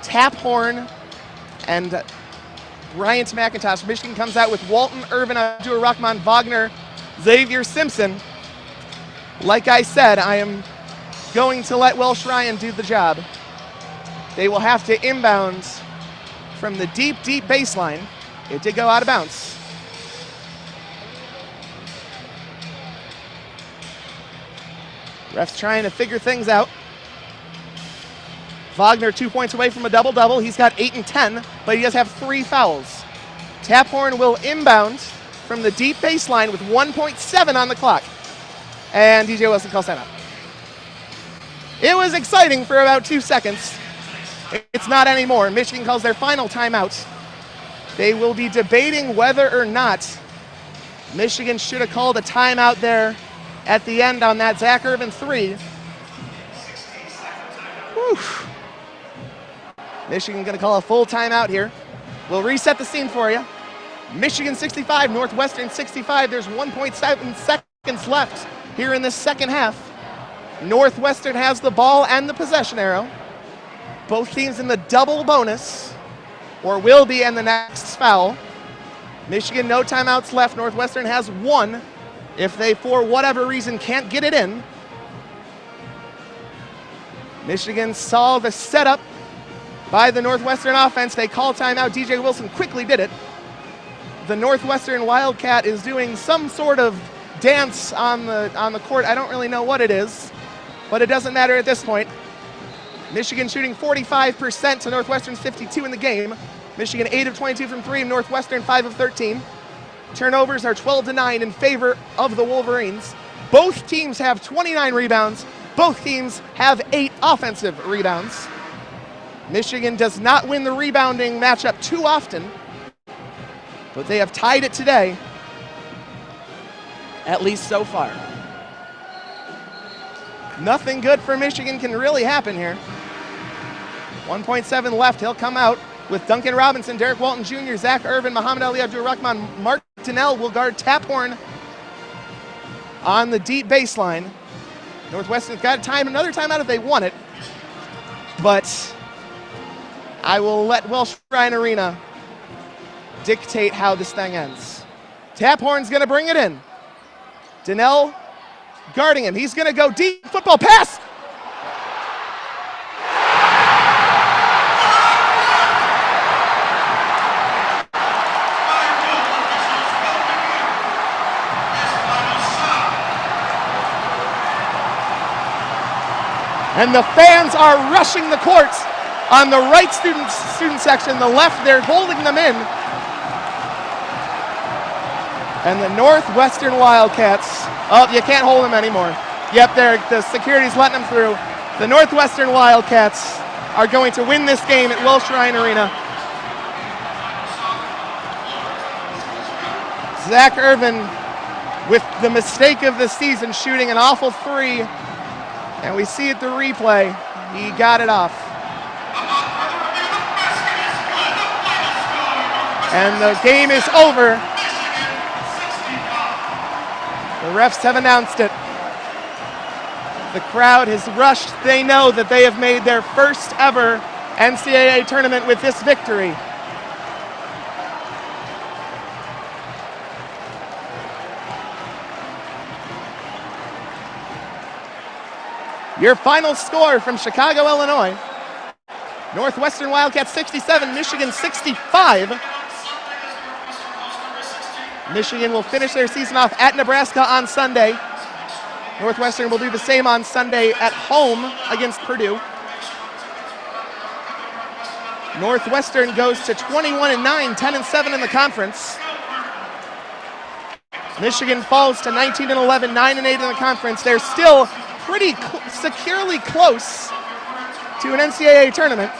Tap Horn, and Bryant McIntosh. Michigan comes out with Walton, Irvin, Abdur Rahman, Wagner, Xavier Simpson. Like I said, I am going to let Welsh-Ryan do the job. They will have to inbound from the deep, deep baseline. It did go out of bounds. Refs trying to figure things out. Wagner 2 points away from a double-double. He's got 8 and 10, but he does have 3 fouls. Taphorn will inbound from the deep baseline with 1.7 on the clock. And DJ Wilson calls timeout. It was exciting for about 2 seconds. It's not anymore. Michigan calls their final timeout. They will be debating whether or not Michigan should have called a timeout there at the end on that Zach Irvin 3. Whew. Michigan going to call a full timeout here. We'll reset the scene for you. Michigan 65, Northwestern 65. There's 1.7 seconds left here in this second half. Northwestern has the ball and the possession arrow. Both teams in the double bonus, or will be in the next foul. Michigan, no timeouts left. Northwestern has 1. If they, for whatever reason, can't get it in. Michigan saw the setup by the Northwestern offense. They call timeout. DJ Wilson quickly did it. The Northwestern Wildcat is doing some sort of dance on the court. I don't really know what it is, but it doesn't matter at this point. Michigan shooting 45% to Northwestern's 52 in the game. Michigan 8 of 22 from 3, and Northwestern 5 of 13. Turnovers are 12-9 in favor of the Wolverines. Both teams have 29 rebounds. Both teams have 8 offensive rebounds. Michigan does not win the rebounding matchup too often, but they have tied it today, at least so far. Nothing good for Michigan can really happen here. 1.7 left. He'll come out with Duncan Robinson, Derek Walton Jr., Zach Irvin, Muhammad Ali Abdul-Rahman. Mark Donnell will guard Taphorn on the deep baseline. Northwestern's got another timeout if they want it, but I will let Welsh-Ryan Arena dictate how this thing ends. Taphorn's going to bring it in. Donnell guarding him. He's going to go deep. Football pass. And the fans are rushing the court on the right student section, the left, they're holding them in. And the Northwestern Wildcats, oh, you can't hold them anymore. Yep, the security's letting them through. The Northwestern Wildcats are going to win this game at Welsh-Ryan Arena. Zach Irvin with the mistake of the season, shooting an awful 3. And we see at the replay, he got it off. And the game is over. The refs have announced it. The crowd has rushed. They know that they have made their first ever NCAA tournament with this victory. Your final score from Chicago, Illinois. Northwestern Wildcats 67, Michigan 65. Michigan will finish their season off at Nebraska on Sunday. Northwestern will do the same on Sunday at home against Purdue. Northwestern goes to 21-9, 10-7 in the conference. Michigan falls to 19-11, 9-8 in the conference. They're still pretty securely close to an NCAA tournament.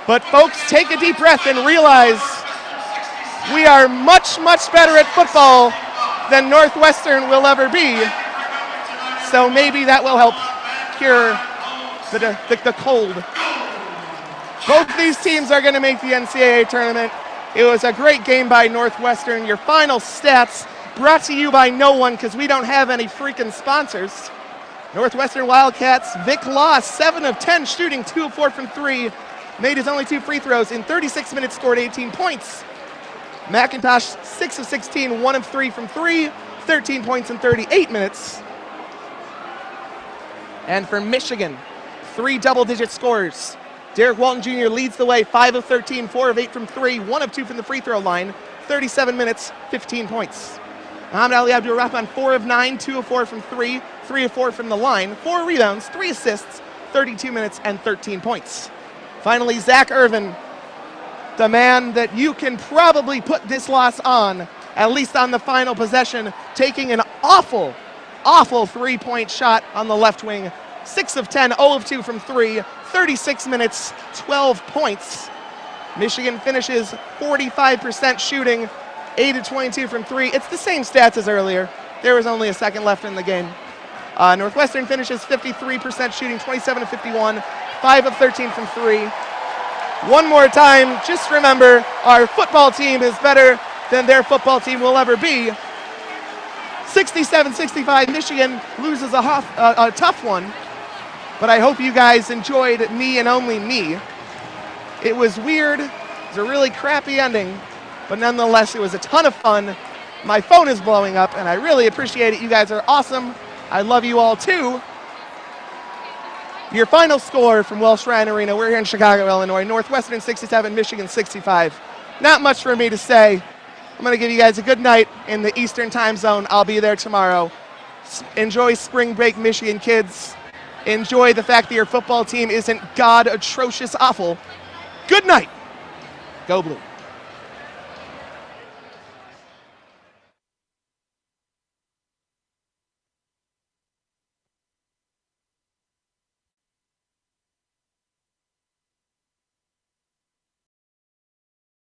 But folks, take a deep breath and realize we are much, much better at football than Northwestern will ever be. So maybe that will help cure the cold. Both these teams are going to make the NCAA tournament. It was a great game by Northwestern. Your final stats brought to you by no one because we don't have any freaking sponsors. Northwestern Wildcats, Vic Law, 7 of 10 shooting, 2 of 4 from 3. Made his only 2 free throws in 36 minutes, scored 18 points. McIntosh, 6 of 16, 1 of 3 from 3, 13 points in 38 minutes. And for Michigan, 3 double-digit scores. Derek Walton Jr. leads the way, 5 of 13, 4 of 8 from 3, 1 of 2 from the free throw line, 37 minutes, 15 points. Muhammad Ali Abdul-Rahman, 4 of 9, 2 of 4 from 3, 3 of 4 from the line, 4 rebounds, 3 assists, 32 minutes and 13 points. Finally, Zach Irvin, the man that you can probably put this loss on, at least on the final possession, taking an awful 3-point shot on the left wing. 6 of 10, 0 of 2 from 3, 36 minutes, 12 points. Michigan finishes 45% shooting, 8 of 22 from 3. It's the same stats as earlier. There was only a second left in the game. Northwestern finishes 53% shooting, 27 of 51, 5 of 13 from 3. One more time, just remember, our football team is better than their football team will ever be. 67-65, Michigan loses a tough one, but I hope you guys enjoyed me and only me. It was weird, it was a really crappy ending, but nonetheless, it was a ton of fun. My phone is blowing up, and I really appreciate it. You guys are awesome. I love you all, too. Your final score from Welsh-Ryan Arena, we're here in Chicago, Illinois, Northwestern 67, Michigan 65. Not much for me to say. I'm going to give you guys a good night in the Eastern time zone. I'll be there tomorrow. Enjoy spring break, Michigan kids. Enjoy the fact that your football team isn't god atrocious awful. Good night. Go Blue.